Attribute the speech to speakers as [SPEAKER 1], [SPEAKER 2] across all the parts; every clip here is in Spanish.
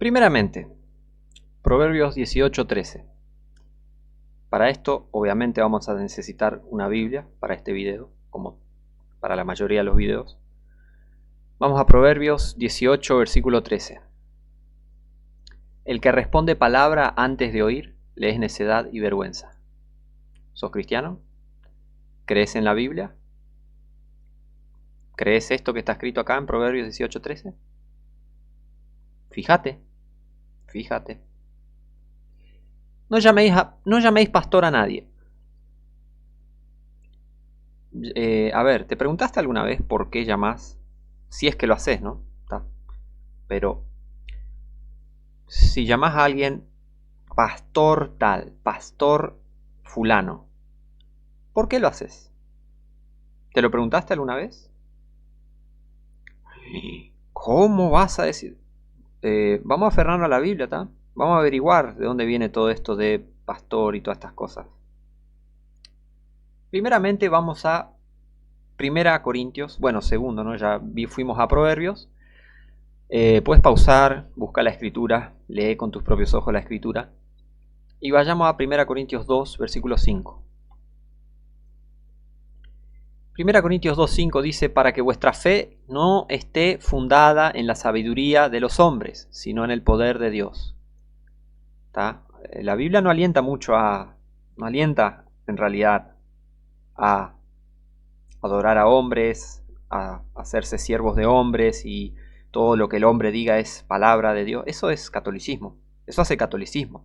[SPEAKER 1] Primeramente, Proverbios 18:13. Para esto, obviamente, vamos a necesitar una Biblia para este video, como para la mayoría de los videos. Vamos a Proverbios 18, versículo 13. El que responde palabra antes de oír, le es necedad y vergüenza. ¿Sos cristiano? ¿Crees en la Biblia? ¿Crees esto que está escrito acá en Proverbios 18:13? Fíjate. No llaméis pastor a nadie. A ver, ¿te preguntaste alguna vez por qué llamás? Si es que lo haces, ¿no? Pero si llamás a alguien pastor tal, pastor fulano, ¿por qué lo haces? ¿Te lo preguntaste alguna vez? ¿Cómo vas a decir? Vamos a aferrarnos a la Biblia, ¿tá? Vamos a averiguar de dónde viene todo esto de pastor y todas estas cosas. Primeramente vamos a 1 Corintios, bueno, segundo, ¿no? Ya fuimos a Proverbios. Puedes pausar, busca la escritura, lee con tus propios ojos la escritura. Y vayamos a 1 Corintios 2, versículo 5. 1 Corintios 2:5 dice: para que vuestra fe no esté fundada en la sabiduría de los hombres, sino en el poder de Dios. ¿Tá? La Biblia no alienta en realidad a adorar a hombres, a hacerse siervos de hombres y todo lo que el hombre diga es palabra de Dios. Eso es catolicismo, eso hace catolicismo.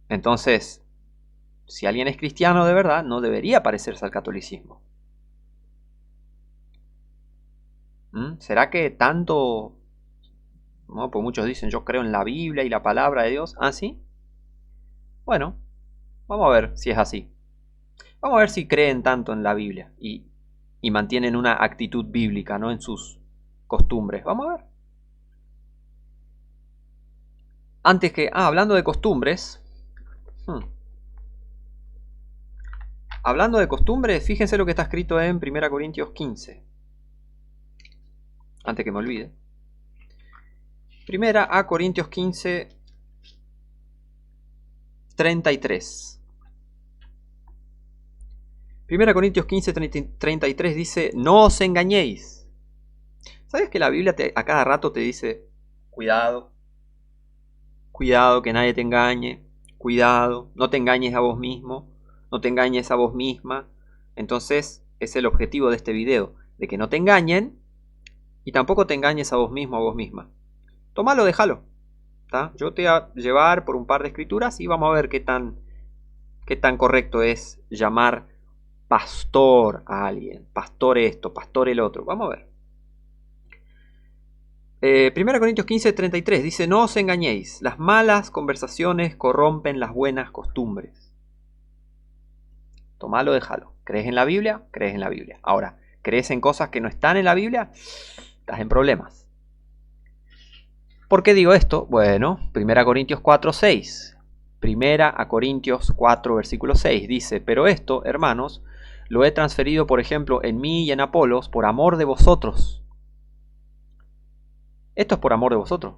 [SPEAKER 1] Entonces, si alguien es cristiano de verdad, no debería parecerse al catolicismo. ¿Será que tanto? No, pues muchos dicen, yo creo en la Biblia y la palabra de Dios. ¿Ah, sí? Bueno, vamos a ver si es así. Vamos a ver si creen tanto en la Biblia y mantienen una actitud bíblica, ¿no? En sus costumbres. Vamos a ver. Hablando de costumbres. Hablando de costumbres, fíjense lo que está escrito en 1 Corintios 15. Antes que me olvide. 1 Corintios 15, 33. 1 Corintios 15, 33 dice: no os engañéis. ¿Sabes que la Biblia a cada rato te dice: cuidado, que nadie te engañe, cuidado, no te engañes a vos mismo, no te engañes a vos misma? Entonces es el objetivo de este video, de que no te engañen y tampoco te engañes a vos mismo o a vos misma. Tómalo, déjalo. ¿Tá? Yo te voy a llevar por un par de escrituras y vamos a ver qué tan correcto es llamar pastor a alguien, pastor esto, pastor el otro. Vamos a ver. 1 Corintios 15, 33 dice: no os engañéis, las malas conversaciones corrompen las buenas costumbres. Tomalo, déjalo. ¿Crees en la Biblia? Crees en la Biblia. Ahora, ¿crees en cosas que no están en la Biblia? Estás en problemas. ¿Por qué digo esto? Bueno, 1 Corintios 4, 6. 1 Corintios 4, versículo 6 dice: pero esto, hermanos, lo he transferido, por ejemplo, en mí y en Apolos, por amor de vosotros. Esto es por amor de vosotros.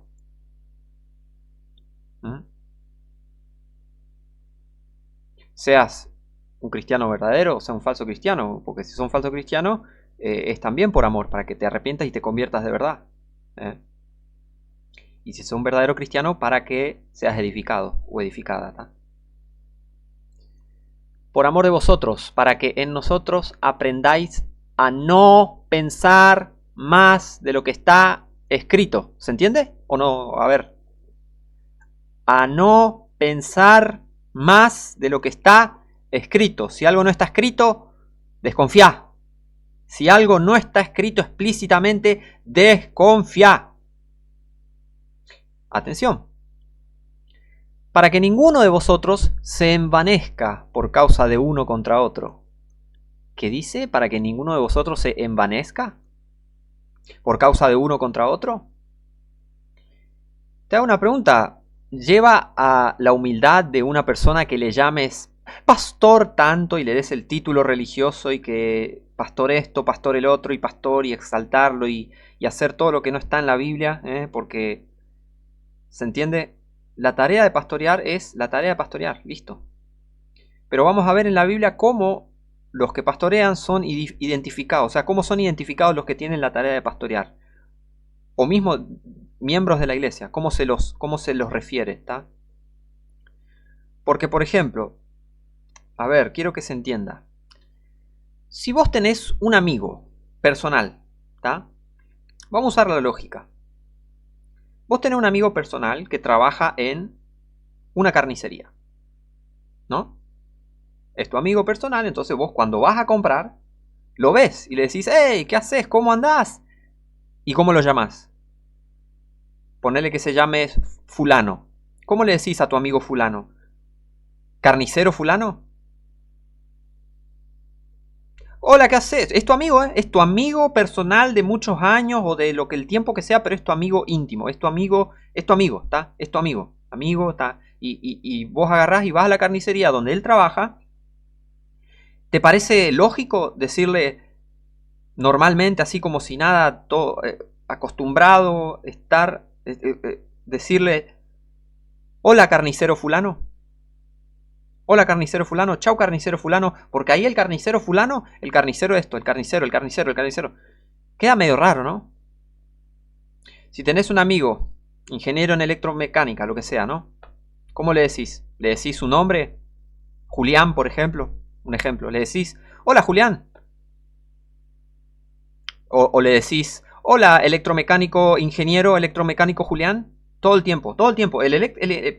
[SPEAKER 1] Seas un cristiano verdadero o sea un falso cristiano, porque si son falso cristiano es también por amor, para que te arrepientas y te conviertas de verdad. Y si sos un verdadero cristiano, para que seas edificado o edificada. ¿tá? Por amor de vosotros, para que en nosotros aprendáis a no pensar más de lo que está escrito. ¿Se entiende? ¿O no? A ver. A no pensar más de lo que está escrito. Si algo no está escrito, desconfía. Si algo no está escrito explícitamente, desconfía. Atención. Para que ninguno de vosotros se envanezca por causa de uno contra otro. ¿Qué dice? ¿Para que ninguno de vosotros se envanezca por causa de uno contra otro? Te hago una pregunta. ¿Lleva a la humildad de una persona que le llames pastor tanto y le des el título religioso y que pastor esto, pastor el otro y pastor y exaltarlo y hacer todo lo que no está en la Biblia, porque, ¿se entiende? La tarea de pastorear es la tarea de pastorear, listo. Pero vamos a ver en la Biblia cómo los que pastorean son identificados, o sea, cómo son identificados los que tienen la tarea de pastorear. O mismo miembros de la iglesia, cómo se los refiere, ¿está? Porque, por ejemplo, a ver, quiero que se entienda. Si vos tenés un amigo personal, ¿está? Vamos a usar la lógica. Vos tenés un amigo personal que trabaja en una carnicería, ¿no? Es tu amigo personal, entonces vos cuando vas a comprar, lo ves y le decís, hey, ¿qué haces? ¿Cómo andás? ¿Y cómo lo llamás? Ponele que se llame fulano. ¿Cómo le decís a tu amigo fulano? ¿Carnicero fulano? Hola, ¿qué haces? Es tu amigo, ¿eh? Es tu amigo personal de muchos años o de lo que el tiempo que sea, pero es tu amigo íntimo, es tu amigo, ¿está? Es tu amigo, ¿está? Y vos agarrás y vas a la carnicería donde él trabaja. ¿Te parece lógico decirle normalmente, así como si nada, todo acostumbrado, decirle, hola carnicero fulano? Hola carnicero fulano, chau carnicero fulano, porque ahí el carnicero fulano, el carnicero esto, el carnicero, el carnicero, el carnicero. Queda medio raro, ¿no? Si tenés un amigo, ingeniero en electromecánica, lo que sea, ¿no? ¿Cómo le decís? ¿Le decís su nombre? Julián, por ejemplo. Un ejemplo. Le decís, hola Julián. O le decís, hola electromecánico, ingeniero electromecánico Julián. Todo el tiempo, todo el tiempo.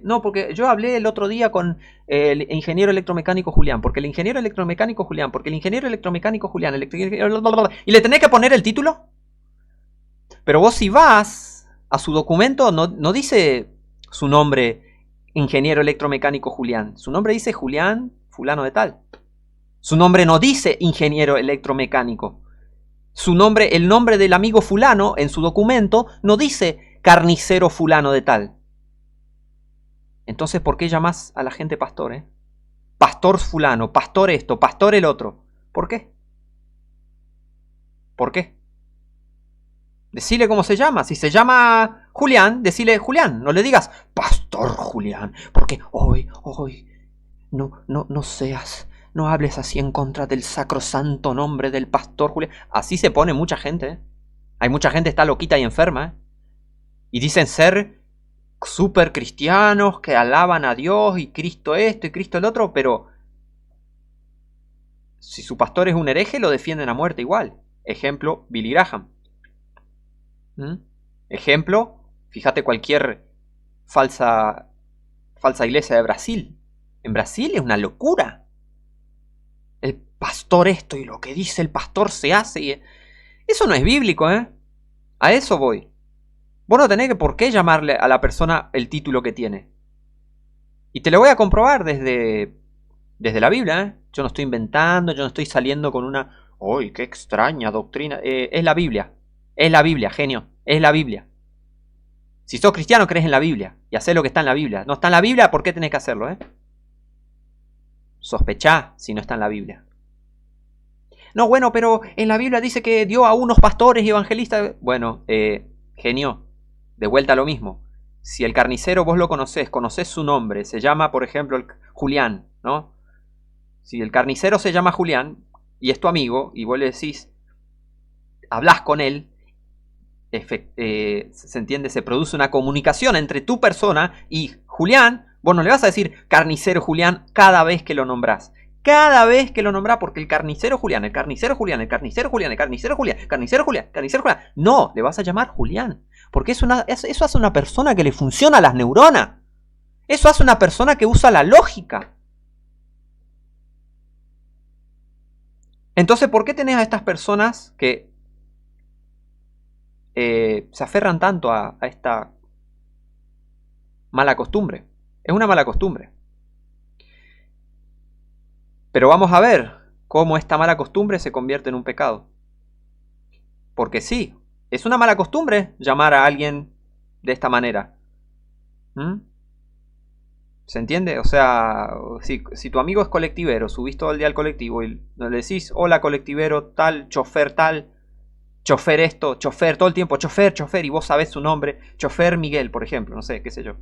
[SPEAKER 1] No, porque yo hablé el otro día con el ingeniero electromecánico Julián, porque el ingeniero electromecánico Julián, porque el ingeniero electromecánico Julián, y le tenés que poner el título. Pero vos si vas a su documento, no dice su nombre, ingeniero electromecánico Julián. Su nombre dice Julián fulano de tal. Su nombre no dice ingeniero electromecánico. Su nombre, el nombre del amigo fulano en su documento no dice carnicero fulano de tal. Entonces, ¿por qué llamas a la gente pastor, Pastor fulano, pastor esto, pastor el otro. ¿Por qué? ¿Por qué? Decile cómo se llama. Si se llama Julián, decile Julián. No le digas Pastor Julián. Porque hoy, no seas, no hables así en contra del sacrosanto nombre del Pastor Julián. Así se pone mucha gente, Hay mucha gente que está loquita y enferma, Y dicen ser súper cristianos que alaban a Dios y Cristo esto y Cristo el otro, pero si su pastor es un hereje, lo defienden a muerte igual. Ejemplo, Billy Graham. Ejemplo, fíjate cualquier falsa iglesia de Brasil. En Brasil es una locura. El pastor esto y lo que dice el pastor se hace. Eso no es bíblico, A eso voy. Vos no tenés por qué llamarle a la persona el título que tiene. Y te lo voy a comprobar desde la Biblia, Yo no estoy inventando, yo no estoy saliendo con una... ¡Uy, qué extraña doctrina! Es la Biblia. Es la Biblia, genio. Es la Biblia. Si sos cristiano, crees en la Biblia. Y hacés lo que está en la Biblia. No está en la Biblia, ¿por qué tenés que hacerlo, Sospechá si no está en la Biblia. No, bueno, pero en la Biblia dice que dio a unos pastores y evangelistas... Bueno, genio, de vuelta a lo mismo. Si el carnicero vos lo conocés su nombre, se llama, por ejemplo, Julián, ¿no? Si el carnicero se llama Julián y es tu amigo y vos le decís, hablas con él, se entiende, se produce una comunicación entre tu persona y Julián, vos no le vas a decir carnicero Julián cada vez que lo nombrás. Cada vez que lo nombrás, porque el carnicero Julián, el carnicero Julián, el carnicero Julián, el carnicero Julián, carnicero Julián, carnicero Julián. No, le vas a llamar Julián. Porque eso hace una persona que le funciona las neuronas. Eso hace una persona que usa la lógica. Entonces, ¿por qué tenés a estas personas que se aferran tanto a esta mala costumbre? Es una mala costumbre. Pero vamos a ver cómo esta mala costumbre se convierte en un pecado. Porque sí, es una mala costumbre llamar a alguien de esta manera. ¿Se entiende? O sea, si tu amigo es colectivero, subís todo el día al colectivo y le decís, hola colectivero, tal, chofer esto, chofer, todo el tiempo, chofer, chofer, y vos sabés su nombre, chofer Miguel, por ejemplo, no sé, qué sé yo.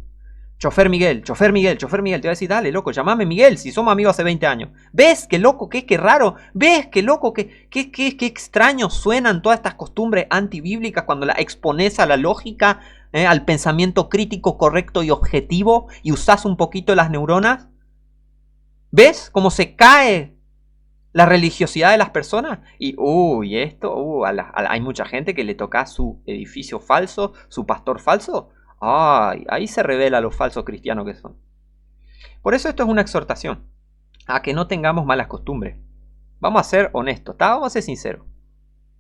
[SPEAKER 1] Chofer Miguel, chofer Miguel, chofer Miguel, te va a decir, dale, loco, llamame Miguel, si somos amigos hace 20 años. ¿Ves qué loco, qué raro? ¿Ves qué loco, qué extraño suenan todas estas costumbres antibíblicas cuando la expones a la lógica, al pensamiento crítico, correcto y objetivo, y usás un poquito las neuronas? ¿Ves cómo se cae la religiosidad de las personas? Y, hay mucha gente que le toca su edificio falso, su pastor falso. Ay, ahí se revela los falsos cristianos que son. Por eso esto es una exhortación a que no tengamos malas costumbres. Vamos a ser honestos, ¿está? Vamos a ser sinceros,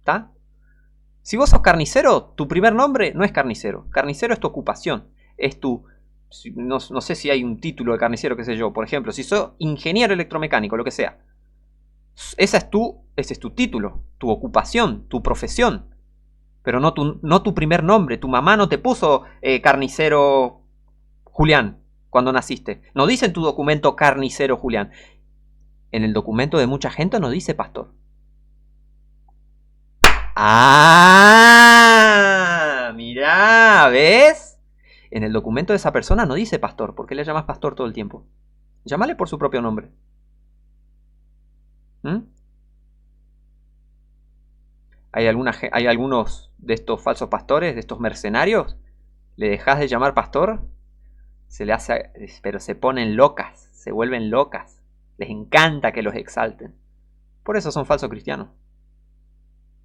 [SPEAKER 1] ¿está? Si vos sos carnicero, tu primer nombre no es carnicero. Carnicero es tu ocupación, es tu... No sé si hay un título de carnicero, qué sé yo. Por ejemplo, si sos ingeniero electromecánico, lo que sea. Ese es tu título, tu ocupación, tu profesión. Pero no tu primer nombre. Tu mamá no te puso carnicero Julián cuando naciste. No dice en tu documento carnicero Julián. En el documento de mucha gente no dice pastor. Ah, mirá, ¿ves? En el documento de esa persona no dice pastor. ¿Por qué le llamas pastor todo el tiempo? Llámale por su propio nombre. ¿Mm? Hay algunos de estos falsos pastores, de estos mercenarios. Le dejas de llamar pastor, se le hace, pero se ponen locas, se vuelven locas. Les encanta que los exalten. Por eso son falsos cristianos.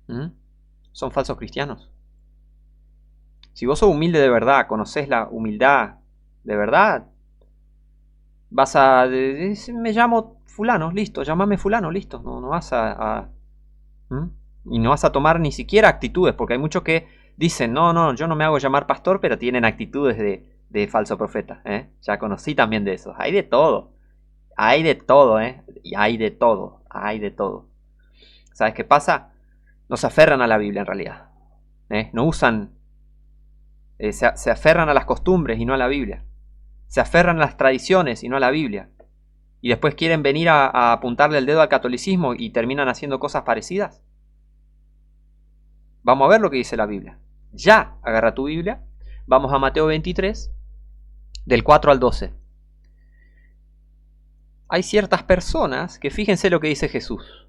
[SPEAKER 1] ¿Mm? Son falsos cristianos. Si vos sos humilde de verdad, conocés la humildad de verdad, vas a... me llamo fulano, listo, llámame fulano, listo. No vas a ¿Mm? Y no vas a tomar ni siquiera actitudes, porque hay muchos que dicen, no, yo no me hago llamar pastor, pero tienen actitudes de falso profeta. Ya conocí también de esos. Hay de todo. Hay de todo, y hay de todo. Hay de todo. ¿Sabes qué pasa? No se aferran a la Biblia en realidad. No usan... se aferran a las costumbres y no a la Biblia. Se aferran a las tradiciones y no a la Biblia. Y después quieren venir a apuntarle el dedo al catolicismo y terminan haciendo cosas parecidas. Vamos a ver lo que dice la Biblia. Ya, agarra tu Biblia. Vamos a Mateo 23, del 4 al 12. Hay ciertas personas que fíjense lo que dice Jesús.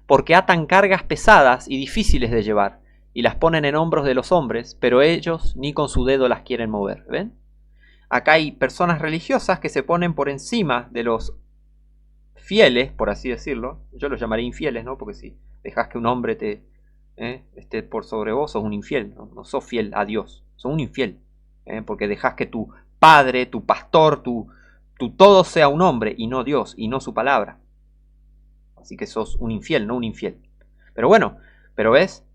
[SPEAKER 1] Porque atan cargas pesadas y difíciles de llevar, y las ponen en hombros de los hombres, pero ellos ni con su dedo las quieren mover. ¿Ven? Acá hay personas religiosas que se ponen por encima de los fieles, por así decirlo. Yo los llamaré infieles, ¿no? Porque si dejas que un hombre esté por sobre vos, sos un infiel, no sos fiel a Dios, sos un infiel, porque dejas que tu padre, tu pastor, tu todo sea un hombre y no Dios y no su palabra. Así que sos un infiel, no un infiel. Pero bueno, pero ves,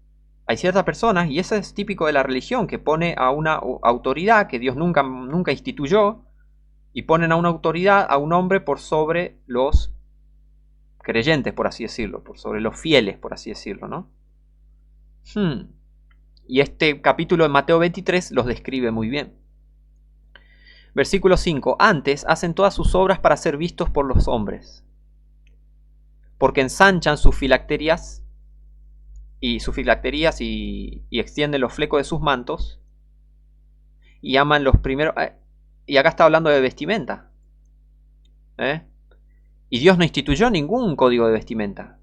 [SPEAKER 1] hay ciertas personas, y eso es típico de la religión, que pone a una autoridad que Dios nunca instituyó, y ponen a una autoridad, a un hombre por sobre los creyentes, por así decirlo, por sobre los fieles, por así decirlo, ¿no? Y este capítulo de Mateo 23 los describe muy bien. Versículo 5. Antes hacen todas sus obras para ser vistos por los hombres, porque ensanchan sus filacterías y extienden los flecos de sus mantos y aman los primeros... y acá está hablando de vestimenta. Y Dios no instituyó ningún código de vestimenta.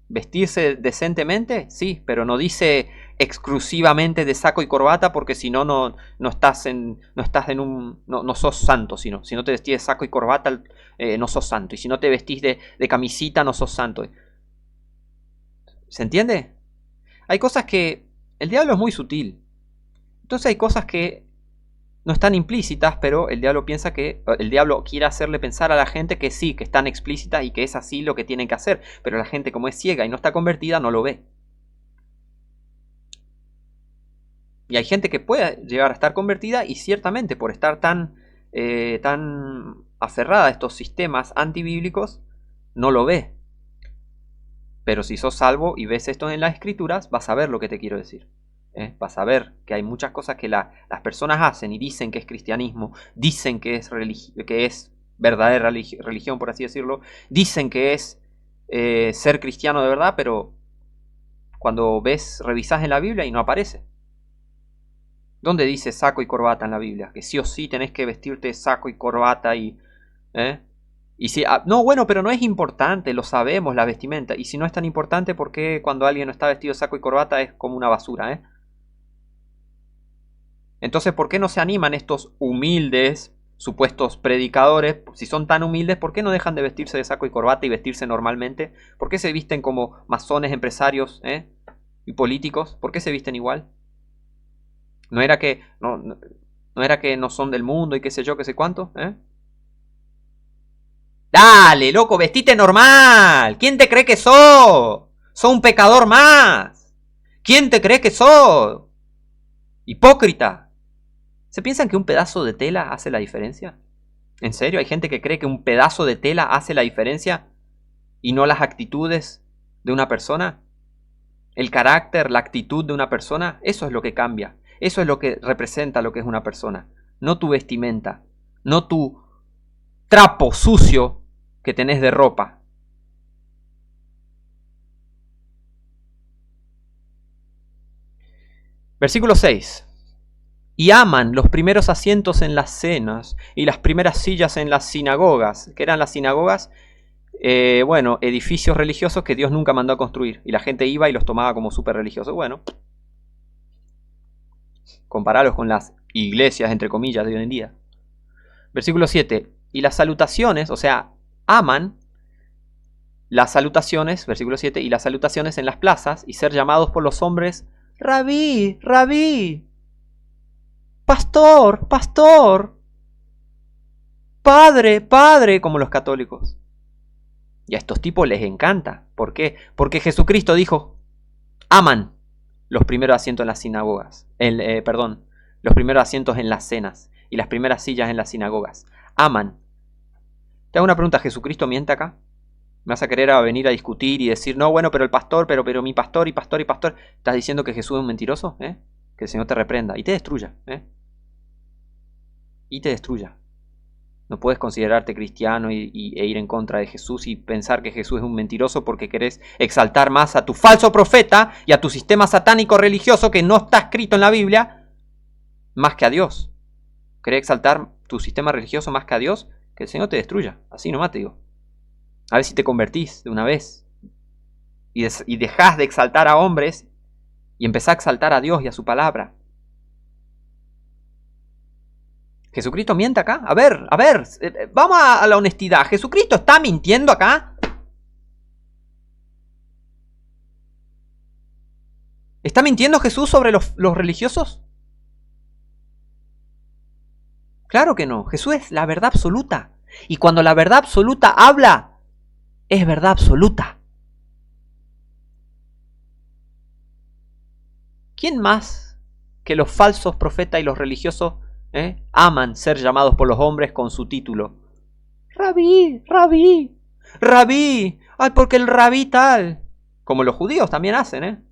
[SPEAKER 1] Vestirse decentemente, sí, pero no dice exclusivamente de saco y corbata, porque si no, no sos santo. Si no te vestís de saco y corbata, no sos santo. Y si no te vestís de camisita, no sos santo. ¿Se entiende? Hay cosas que... El diablo es muy sutil. Entonces hay cosas que no están implícitas, pero el diablo piensa que... El diablo quiere hacerle pensar a la gente que sí, que están explícitas y que es así lo que tienen que hacer. Pero la gente, como es ciega y no está convertida, no lo ve. Y hay gente que puede llegar a estar convertida y ciertamente por estar tan aferrada a estos sistemas antibíblicos, no lo ve. Pero si sos salvo y ves esto en las escrituras, vas a ver lo que te quiero decir. Vas a ver que hay muchas cosas que las personas hacen y dicen que es cristianismo, dicen que es verdadera religión, por así decirlo, dicen que es ser cristiano de verdad, pero cuando revisás en la Biblia y no aparece. ¿Dónde dice saco y corbata en la Biblia? Que sí o sí tenés que vestirte saco y corbata y... Y si, no, bueno, pero no es importante, lo sabemos, la vestimenta. Y si no es tan importante, ¿por qué cuando alguien no está vestido saco y corbata es como una basura? Entonces, ¿por qué no se animan estos humildes, supuestos predicadores? Si son tan humildes, ¿por qué no dejan de vestirse de saco y corbata y vestirse normalmente? ¿Por qué se visten como masones, empresarios y políticos? ¿Por qué se visten igual? ¿No era que no era que no son del mundo y qué sé yo, qué sé cuánto? Dale, loco, vestite normal. ¿Quién te cree que sos? Sos un pecador más. ¿Quién te cree que sos? Hipócrita. ¿Se piensan que un pedazo de tela hace la diferencia? ¿En serio? ¿Hay gente que cree que un pedazo de tela hace la diferencia y no las actitudes de una persona? El carácter, la actitud de una persona, eso es lo que cambia. Eso es lo que representa lo que es una persona. No tu vestimenta, no tu trapo sucio que tenés de ropa. Versículo 6. Y aman los primeros asientos en las cenas y las primeras sillas en las sinagogas. ¿Qué eran las sinagogas? Bueno, edificios religiosos que Dios nunca mandó a construir. Y la gente iba y los tomaba como súper religiosos. Bueno, comparalos con las iglesias, entre comillas, de hoy en día. Versículo 7. Y las salutaciones, o sea, aman las salutaciones, versículo 7, y las salutaciones en las plazas y ser llamados por los hombres, rabí, rabí, pastor, pastor, padre, padre, como los católicos. Y a estos tipos les encanta. ¿Por qué? Porque Jesucristo dijo, aman los primeros asientos en las sinagogas. Perdón, los primeros asientos en las cenas y las primeras sillas en las sinagogas. Aman. Te hago una pregunta, ¿Jesucristo miente acá? ¿Me vas a querer venir a discutir y decir, no, bueno, pero el pastor, pero mi pastor y pastor y pastor? ¿Estás diciendo que Jesús es un mentiroso? Que el Señor te reprenda y te destruya. Y te destruya. No puedes considerarte cristiano e ir en contra de Jesús y pensar que Jesús es un mentiroso porque querés exaltar más a tu falso profeta y a tu sistema satánico religioso que no está escrito en la Biblia más que a Dios. ¿Querés exaltar tu sistema religioso más que a Dios? Que el Señor te destruya. Así nomás te digo. A ver si te convertís de una vez y dejás de exaltar a hombres y empezás a exaltar a Dios y a su palabra. ¿Jesucristo miente acá? A ver, vamos a la honestidad. ¿Jesucristo está mintiendo acá? ¿Está mintiendo Jesús sobre los religiosos? Claro que no. Jesús es la verdad absoluta. Y cuando la verdad absoluta habla, es verdad absoluta. ¿Quién más que los falsos profetas y los religiosos aman ser llamados por los hombres con su título? Rabí, rabí, rabí. Ay, porque el rabí tal. Como los judíos también hacen,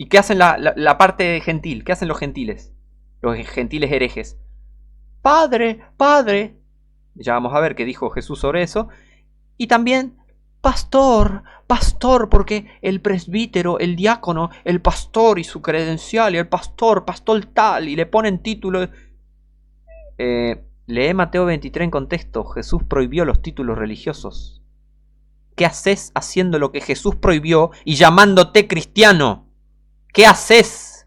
[SPEAKER 1] ¿Y qué hacen la parte gentil? ¿Qué hacen los gentiles? Los gentiles herejes. Padre, padre. Ya vamos a ver qué dijo Jesús sobre eso. Y también pastor, pastor, porque el presbítero, el diácono, el pastor y su credencial, y el pastor tal, y le ponen título. Lee Mateo 23 en contexto. Jesús prohibió los títulos religiosos. ¿Qué haces haciendo lo que Jesús prohibió y llamándote cristiano? ¿Qué haces?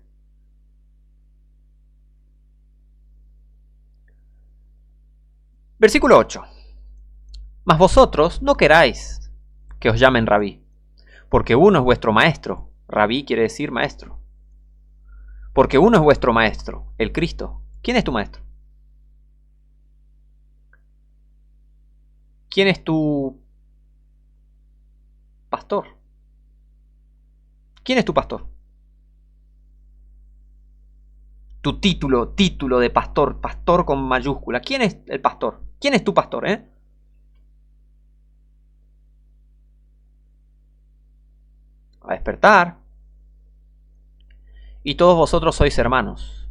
[SPEAKER 1] Versículo 8. Mas vosotros no queráis que os llamen rabí, porque uno es vuestro maestro. Rabí quiere decir maestro. Porque uno es vuestro maestro, el Cristo. ¿Quién es tu maestro? ¿Quién es tu pastor? ¿Quién es tu pastor? Tu título de pastor, pastor con mayúscula. ¿Quién es el pastor? ¿Quién es tu pastor, A despertar. y todos vosotros sois hermanos.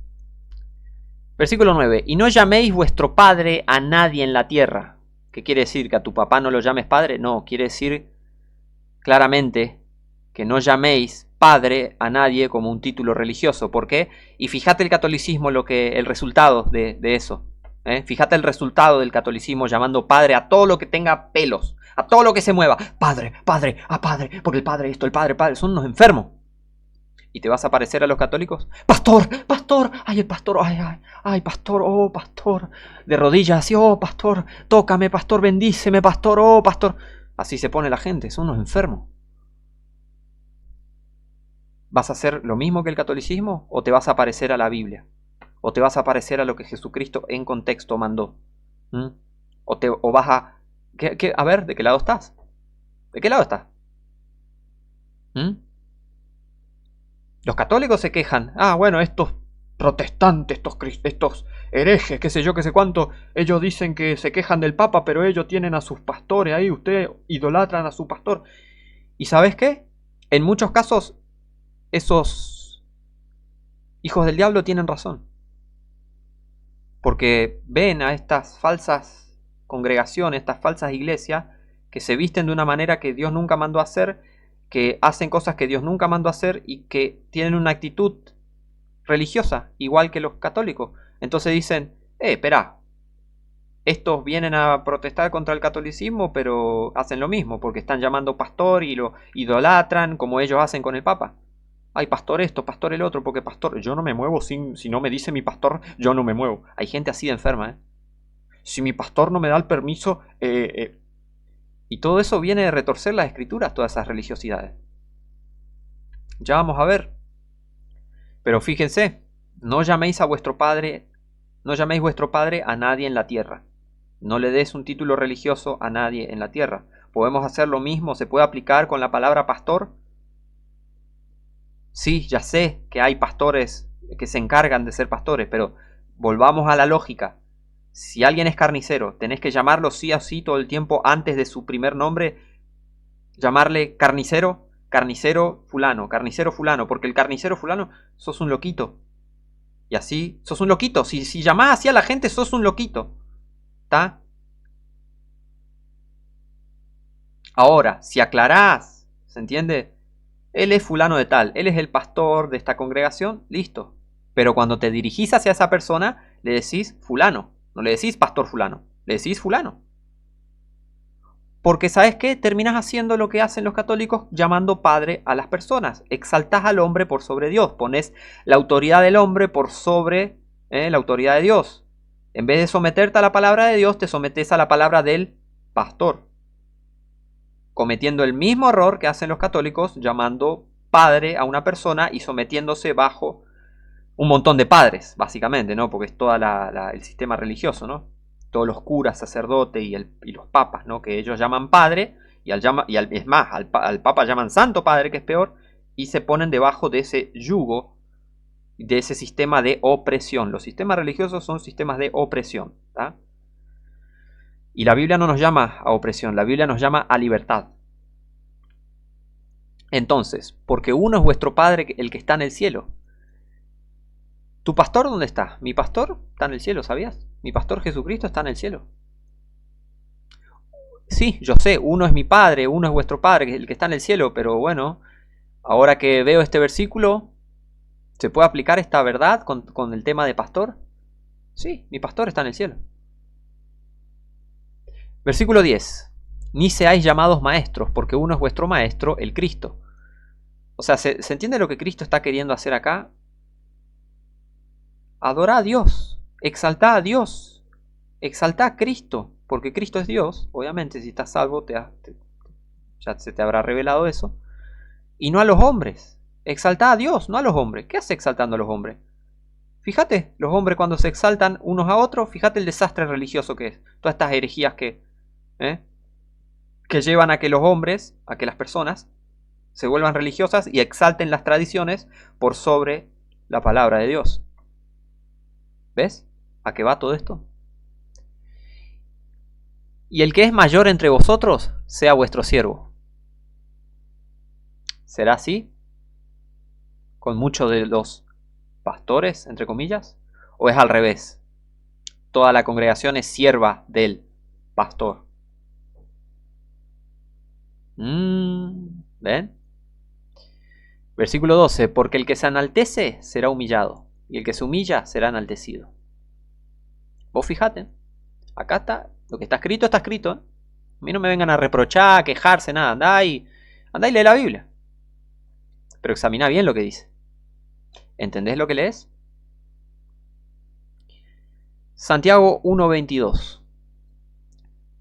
[SPEAKER 1] Versículo 9. Y no llaméis vuestro padre a nadie en la tierra. ¿Qué quiere decir? ¿Que a tu papá no lo llames padre? No, quiere decir claramente que no llaméis padre a nadie como un título religioso. ¿Por qué? Y fíjate el catolicismo, el resultado de eso. Fíjate el resultado del catolicismo llamando padre a todo lo que tenga pelos, a todo lo que se mueva. Padre, padre, a padre, porque el padre esto, el padre, padre, son unos enfermos. ¿Y te vas a parecer a los católicos? Pastor, pastor, ay el pastor, ay pastor, oh pastor, de rodillas así, oh pastor, tócame pastor, bendíceme pastor, oh pastor. Así se pone la gente, son unos enfermos. ¿Vas a hacer lo mismo que el catolicismo o te vas a parecer a la Biblia? ¿O te vas a parecer a lo que Jesucristo en contexto mandó? ¿O vas a... A ver, ¿de qué lado estás? ¿De qué lado estás? Los católicos se quejan. Ah, bueno, estos protestantes, estos herejes, qué sé yo, qué sé cuánto, ellos dicen que se quejan del Papa, pero ellos tienen a sus pastores ahí, ustedes idolatran a su pastor. ¿Y sabes qué? En muchos casos, esos hijos del diablo tienen razón. Porque ven a estas falsas congregaciones, estas falsas iglesias, que se visten de una manera que Dios nunca mandó a hacer, que hacen cosas que Dios nunca mandó a hacer y que tienen una actitud religiosa, igual que los católicos. Entonces dicen, espera, estos vienen a protestar contra el catolicismo, pero hacen lo mismo, porque están llamando pastor y lo idolatran como ellos hacen con el Papa. Ay, pastor esto, pastor el otro, porque pastor, yo no me muevo si no me dice mi pastor, yo no me muevo. Hay gente así de enferma, ¿eh? Si mi pastor no me da el permiso, Y todo eso viene de retorcer las escrituras, todas esas religiosidades. Ya vamos a ver. Pero fíjense, no llaméis vuestro padre a nadie en la tierra. No le des un título religioso a nadie en la tierra. ¿Podemos hacer lo mismo? ¿Se puede aplicar con la palabra pastor? Sí, ya sé que hay pastores que se encargan de ser pastores, pero volvamos a la lógica. Si alguien es carnicero, tenés que llamarlo sí o sí todo el tiempo antes de su primer nombre, llamarle carnicero, carnicero fulano, porque el carnicero fulano sos un loquito. Y así, sos un loquito. Si llamás así a la gente, sos un loquito. ¿Está? Ahora, si aclarás, ¿se entiende? Él es fulano de tal, él es el pastor de esta congregación, listo. Pero cuando te dirigís hacia esa persona, le decís fulano. No le decís pastor fulano, le decís fulano. Porque ¿sabes qué? Terminas haciendo lo que hacen los católicos llamando padre a las personas. Exaltás al hombre por sobre Dios. Pones la autoridad del hombre por sobre la autoridad de Dios. En vez de someterte a la palabra de Dios, te sometes a la palabra del pastor. Cometiendo el mismo error que hacen los católicos llamando padre a una persona y sometiéndose bajo un montón de padres, básicamente, ¿no? Porque es todo el sistema religioso, ¿no? Todos los curas, sacerdotes y los papas, ¿no? Que ellos llaman padre es más, al papa llaman santo padre, que es peor, y se ponen debajo de ese yugo, de ese sistema de opresión. Los sistemas religiosos son sistemas de opresión, ¿tá? Y la Biblia no nos llama a opresión, la Biblia nos llama a libertad. Entonces, porque uno es vuestro Padre, el que está en el cielo. ¿Tu pastor dónde está? Mi pastor está en el cielo, ¿sabías? Mi pastor Jesucristo está en el cielo. Sí, yo sé, uno es mi Padre, uno es vuestro Padre, el que está en el cielo, pero bueno, ahora que veo este versículo, ¿se puede aplicar esta verdad con el tema de pastor? Sí, mi pastor está en el cielo. Versículo 10. Ni seáis llamados maestros, porque uno es vuestro maestro, el Cristo. O sea, ¿se entiende lo que Cristo está queriendo hacer acá? Adorá a Dios, exaltá a Dios, exaltá a Cristo, porque Cristo es Dios. Obviamente, si estás salvo, ya se te habrá revelado eso. Y no a los hombres. Exaltá a Dios, no a los hombres. ¿Qué hace exaltando a los hombres? Fíjate, los hombres cuando se exaltan unos a otros, fíjate el desastre religioso que es. Todas estas herejías que llevan a que los hombres, a que las personas, se vuelvan religiosas y exalten las tradiciones por sobre la palabra de Dios. ¿Ves? ¿A qué va todo esto? Y el que es mayor entre vosotros, sea vuestro siervo. ¿Será así? con muchos de los pastores, entre comillas? ¿O es al revés? Toda la congregación es sierva del pastor. ¿Ven? Versículo 12. Porque el que se enaltece será humillado, y el que se humilla será enaltecido. Vos fijate, acá está, lo que está escrito está escrito. A mí no me vengan a reprochar, a quejarse, nada. Andá y lee la Biblia. Pero examina bien lo que dice. ¿Entendés lo que lees? Santiago 1:22.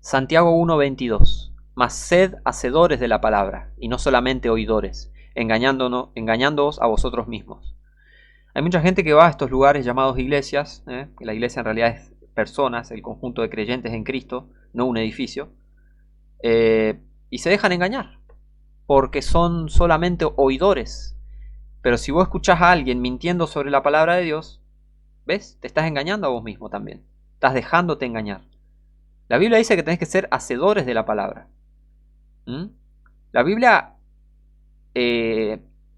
[SPEAKER 1] Santiago 1:22. Mas sed hacedores de la palabra, y no solamente oidores, engañándoos a vosotros mismos. Hay mucha gente que va a estos lugares llamados iglesias, que la iglesia en realidad es personas, el conjunto de creyentes en Cristo, no un edificio, y se dejan engañar, porque son solamente oidores. Pero si vos escuchás a alguien mintiendo sobre la palabra de Dios, ¿ves? Te estás engañando a vos mismo también. Estás dejándote engañar. La Biblia dice que tenés que ser hacedores de la palabra. La Biblia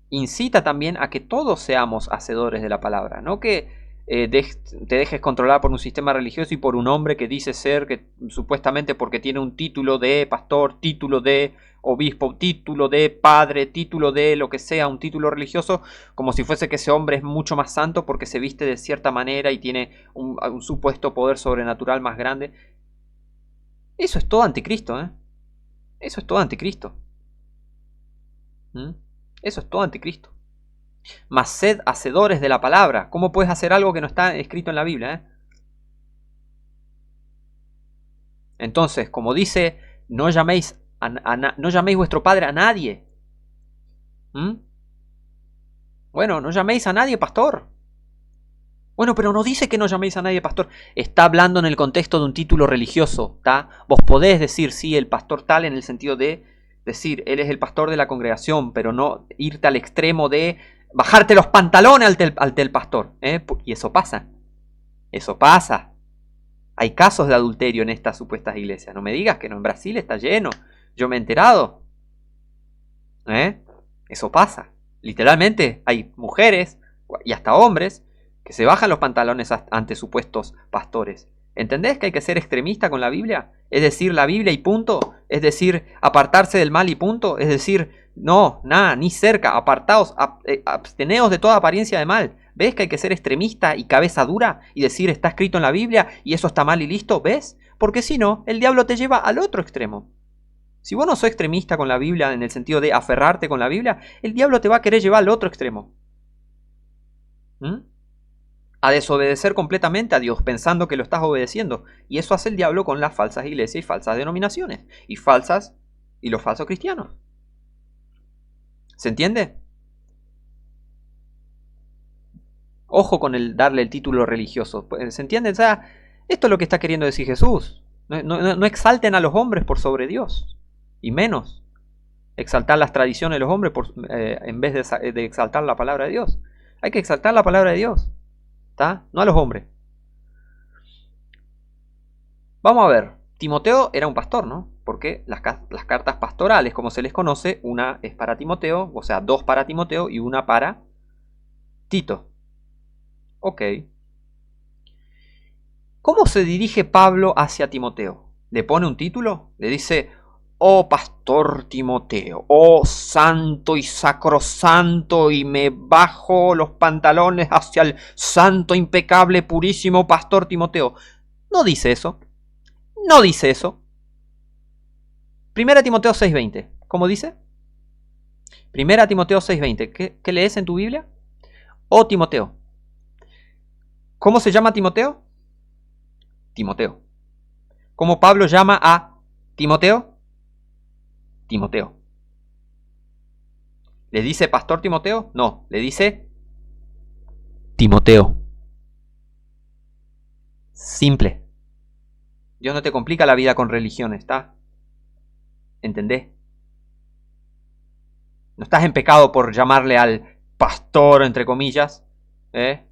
[SPEAKER 1] incita también a que todos seamos hacedores de la palabra, no que te dejes controlar por un sistema religioso y por un hombre que dice ser, que supuestamente porque tiene un título de pastor, título de obispo, título de padre, título de lo que sea, un título religioso, como si fuese que ese hombre es mucho más santo porque se viste de cierta manera y tiene un supuesto poder sobrenatural más grande. Eso es todo anticristo, Eso es todo anticristo. Eso es todo anticristo. Mas sed hacedores de la palabra. ¿Cómo puedes hacer algo que no está escrito en la Biblia? Entonces, como dice, no llaméis vuestro padre a nadie. Bueno, no llaméis a nadie pastor. Bueno, pero no dice que no llaméis a nadie pastor. Está hablando en el contexto de un título religioso, ¿tá? Vos podés decir, sí, el pastor tal, en el sentido de decir, él es el pastor de la congregación, pero no irte al extremo de bajarte los pantalones al del pastor. Y eso pasa. Eso pasa. Hay casos de adulterio en estas supuestas iglesias. No me digas que no, en Brasil está lleno. Yo me he enterado. Eso pasa. Literalmente hay mujeres y hasta hombres que se bajan los pantalones ante supuestos pastores. ¿Entendés que hay que ser extremista con la Biblia? Es decir, la Biblia y punto. Es decir, apartarse del mal y punto. Es decir, no, nada, ni cerca. Apartaos, absteneos de toda apariencia de mal. ¿Ves que hay que ser extremista y cabeza dura y decir está escrito en la Biblia y eso está mal y listo? ¿Ves? Porque si no, el diablo te lleva al otro extremo. Si vos no sos extremista con la Biblia en el sentido de aferrarte con la Biblia, el diablo te va a querer llevar al otro extremo. A desobedecer completamente a Dios pensando que lo estás obedeciendo. Y eso hace el diablo con las falsas iglesias y falsas denominaciones. Y los falsos cristianos. ¿Se entiende? Ojo con el darle el título religioso. ¿Se entiende? O sea, esto es lo que está queriendo decir Jesús. No exalten a los hombres por sobre Dios. Y menos exaltar las tradiciones de los hombres en vez de exaltar la palabra de Dios. Hay que exaltar la palabra de Dios. ¿Está? No a los hombres. Vamos a ver. Timoteo era un pastor, ¿no? Porque las cartas pastorales, como se les conoce, una es para Timoteo, o sea, 2 para Timoteo y una para Tito. Ok. ¿Cómo se dirige Pablo hacia Timoteo? ¿Le pone un título? Le dice, oh pastor Timoteo, oh santo y sacrosanto, y me bajo los pantalones hacia el santo, impecable, purísimo pastor Timoteo. No dice eso. No dice eso. 1 Timoteo 6:20. ¿Cómo dice? 1 Timoteo 6:20. ¿Qué lees en tu Biblia? Oh Timoteo. ¿Cómo se llama Timoteo? Timoteo. ¿Cómo Pablo llama a Timoteo? Timoteo. ¿Le dice pastor Timoteo? No, le dice Timoteo. Simple. Dios no te complica la vida con religiones, ¿está? ¿Entendés? No estás en pecado por llamarle al pastor, entre comillas. Estás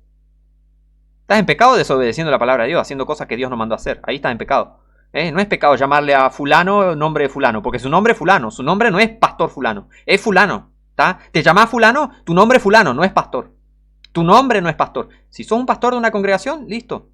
[SPEAKER 1] en pecado desobedeciendo la palabra de Dios, haciendo cosas que Dios no mandó a hacer. Ahí estás en pecado. No es pecado llamarle a fulano nombre de fulano, porque su nombre es fulano. Su nombre no es pastor fulano, es fulano. ¿Está? ¿Te llamás fulano? Tu nombre es fulano, no es pastor. Tu nombre no es pastor. Si sos un pastor de una congregación, listo.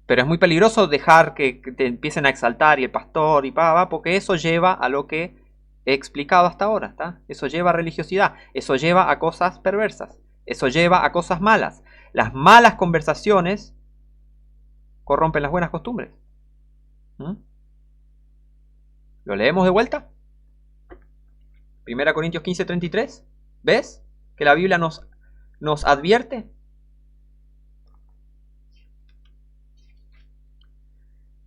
[SPEAKER 1] Pero es muy peligroso dejar que te empiecen a exaltar y el pastor y porque eso lleva a lo que he explicado hasta ahora, ¿está? Eso lleva a religiosidad, eso lleva a cosas perversas, eso lleva a cosas malas. Las malas conversaciones corrompen las buenas costumbres. ¿Mm? ¿Lo leemos de vuelta? 1 Corintios 15:33. ¿Ves? Que la Biblia nos advierte.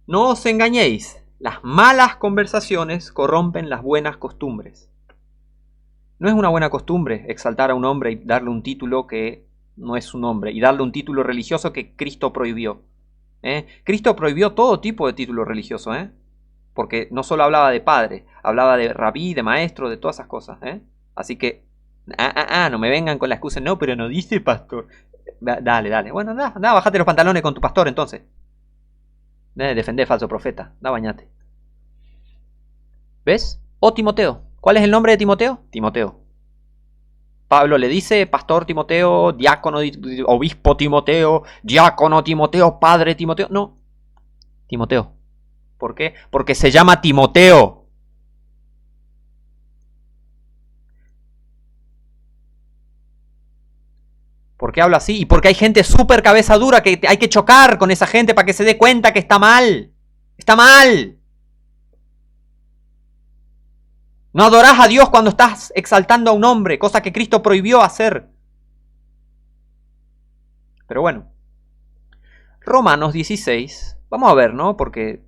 [SPEAKER 1] No os engañéis, las malas conversaciones corrompen las buenas costumbres. No es una buena costumbre exaltar a un hombre y darle un título que no es su nombre, y darle un título religioso que Cristo prohibió. Cristo prohibió todo tipo de título religioso, porque no solo hablaba de padre, hablaba de rabí, de maestro, de todas esas cosas. Así que, no me vengan con la excusa, no, pero no dice pastor. Dale. Bueno, bájate los pantalones con tu pastor entonces. Defender falso profeta, bañate. ¿Ves? O Timoteo. ¿Cuál es el nombre de Timoteo? Timoteo. Pablo le dice pastor Timoteo, diácono, obispo Timoteo, diácono Timoteo, padre Timoteo. No, Timoteo. ¿Por qué? Porque se llama Timoteo. ¿Por qué habla así? Y porque hay gente súper cabeza dura que hay que chocar con esa gente para que se dé cuenta que está mal. Está mal. No adorás a Dios cuando estás exaltando a un hombre, cosa que Cristo prohibió hacer. Pero bueno. Romanos 16. Vamos a ver, ¿no? Porque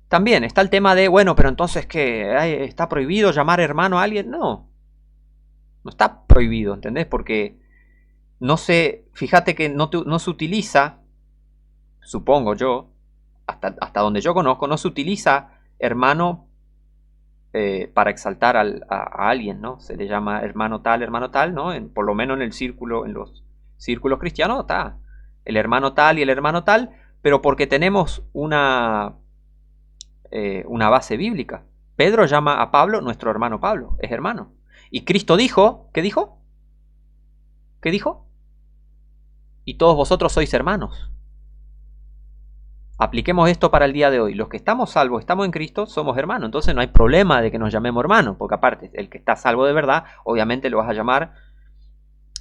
[SPEAKER 1] también está el tema de, bueno, pero entonces, ¿qué? ¿Está prohibido llamar hermano a alguien? No. No está prohibido, ¿entendés? Porque no se, fíjate que no se utiliza, supongo yo, hasta donde yo conozco, no se utiliza hermano para exaltar a alguien, ¿no? Se le llama hermano tal, ¿no? Por lo menos en los círculos cristianos está el hermano tal y el hermano tal, pero porque tenemos una base bíblica. Pedro llama a Pablo nuestro hermano Pablo, es hermano. Y Cristo dijo, ¿qué dijo? ¿Qué dijo? Y todos vosotros sois hermanos. Apliquemos esto para el día de hoy. Los que estamos salvos, estamos en Cristo, somos hermanos. Entonces no hay problema de que nos llamemos hermanos, porque aparte, el que está salvo de verdad, obviamente lo vas a llamar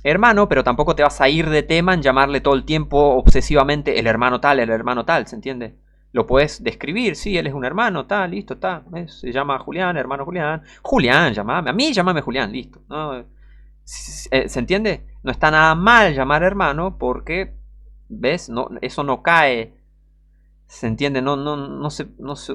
[SPEAKER 1] hermano, pero tampoco te vas a ir de tema en llamarle todo el tiempo obsesivamente el hermano tal, ¿se entiende? Lo puedes describir, sí, él es un hermano, tal, listo, está. Se llama Julián, hermano Julián. Julián, llamame, a mí llámame Julián, listo. ¿No? ¿Se entiende? No está nada mal llamar hermano porque, ¿ves? No, eso no cae. ¿Se entiende? No se,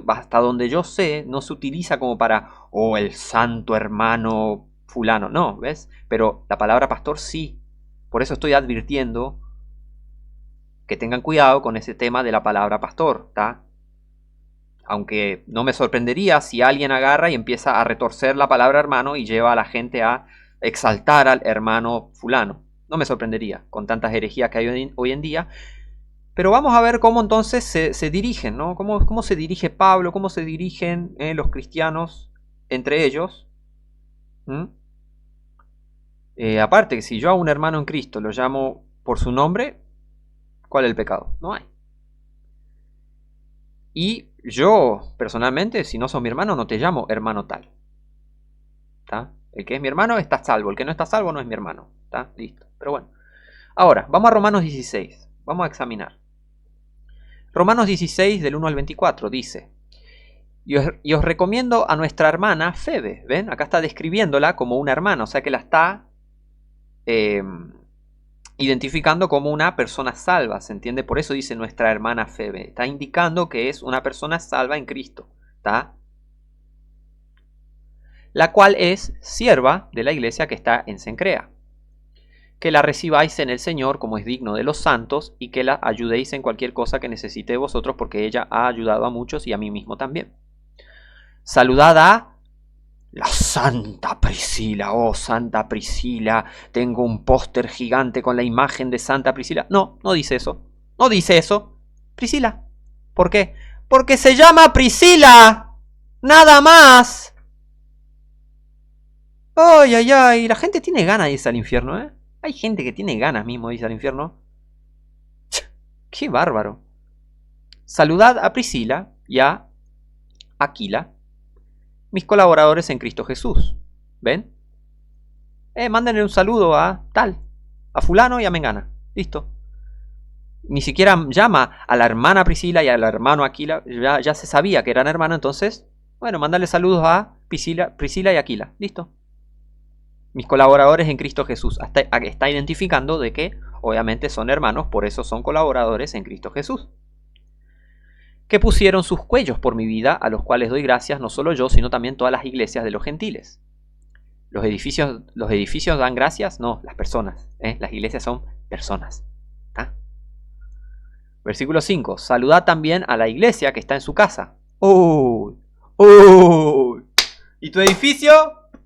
[SPEAKER 1] hasta donde yo sé, no se utiliza como para, el santo hermano fulano. No, ¿ves? Pero la palabra pastor sí. Por eso estoy advirtiendo que tengan cuidado con ese tema de la palabra pastor, ¿está? Aunque no me sorprendería si alguien agarra y empieza a retorcer la palabra hermano y lleva a la gente a exaltar al hermano fulano. No me sorprendería con tantas herejías que hay hoy en día. Pero vamos a ver cómo entonces se dirigen, ¿no? Cómo se dirige Pablo, cómo se dirigen los cristianos entre ellos. Aparte, que si yo a un hermano en Cristo lo llamo por su nombre, ¿cuál es el pecado? No hay. Y yo, personalmente, si no sos mi hermano, no te llamo hermano tal. ¿Está? El que es mi hermano está salvo, el que no está salvo no es mi hermano. ¿Está? Listo. Pero bueno. Ahora, vamos a Romanos 16. Vamos a examinar. Romanos 16, del 1 al 24, dice: y os recomiendo a nuestra hermana Febe. ¿Ven? Acá está describiéndola como una hermana, o sea que la está identificando como una persona salva, ¿se entiende? Por eso dice nuestra hermana Febe. Está indicando que es una persona salva en Cristo, ¿está? La cual es sierva de la iglesia que está en Cencrea. Que la recibáis en el Señor como es digno de los santos y que la ayudéis en cualquier cosa que necesite de vosotros, porque ella ha ayudado a muchos y a mí mismo también. Saludad a la Santa Priscila. Oh, Santa Priscila, tengo un póster gigante con la imagen de Santa Priscila. No, no dice eso. No dice eso. Priscila. ¿Por qué? Porque se llama Priscila. Nada más. Ay, ay, ay, la gente tiene ganas de irse al infierno, ¿eh? Hay gente que tiene ganas mismo de irse al infierno. ¡Qué bárbaro! Saludad a Priscila y a Aquila, mis colaboradores en Cristo Jesús. ¿Ven? Mándenle un saludo a tal, a fulano y a mengana. Listo. Ni siquiera llama a la hermana Priscila y al hermano Aquila. Ya se sabía que eran hermanos, entonces, bueno, mandarle saludos a Priscila y Aquila. Listo. Mis colaboradores en Cristo Jesús. Está identificando de que, obviamente, son hermanos, por eso son colaboradores en Cristo Jesús. Que pusieron sus cuellos por mi vida, a los cuales doy gracias, no solo yo, sino también todas las iglesias de los gentiles. Los edificios dan gracias, no, las personas. Las iglesias son personas. ¿Ah? Versículo 5. Saludad también a la iglesia que está en su casa. ¡Uy! ¡Uy! ¿Y tu edificio?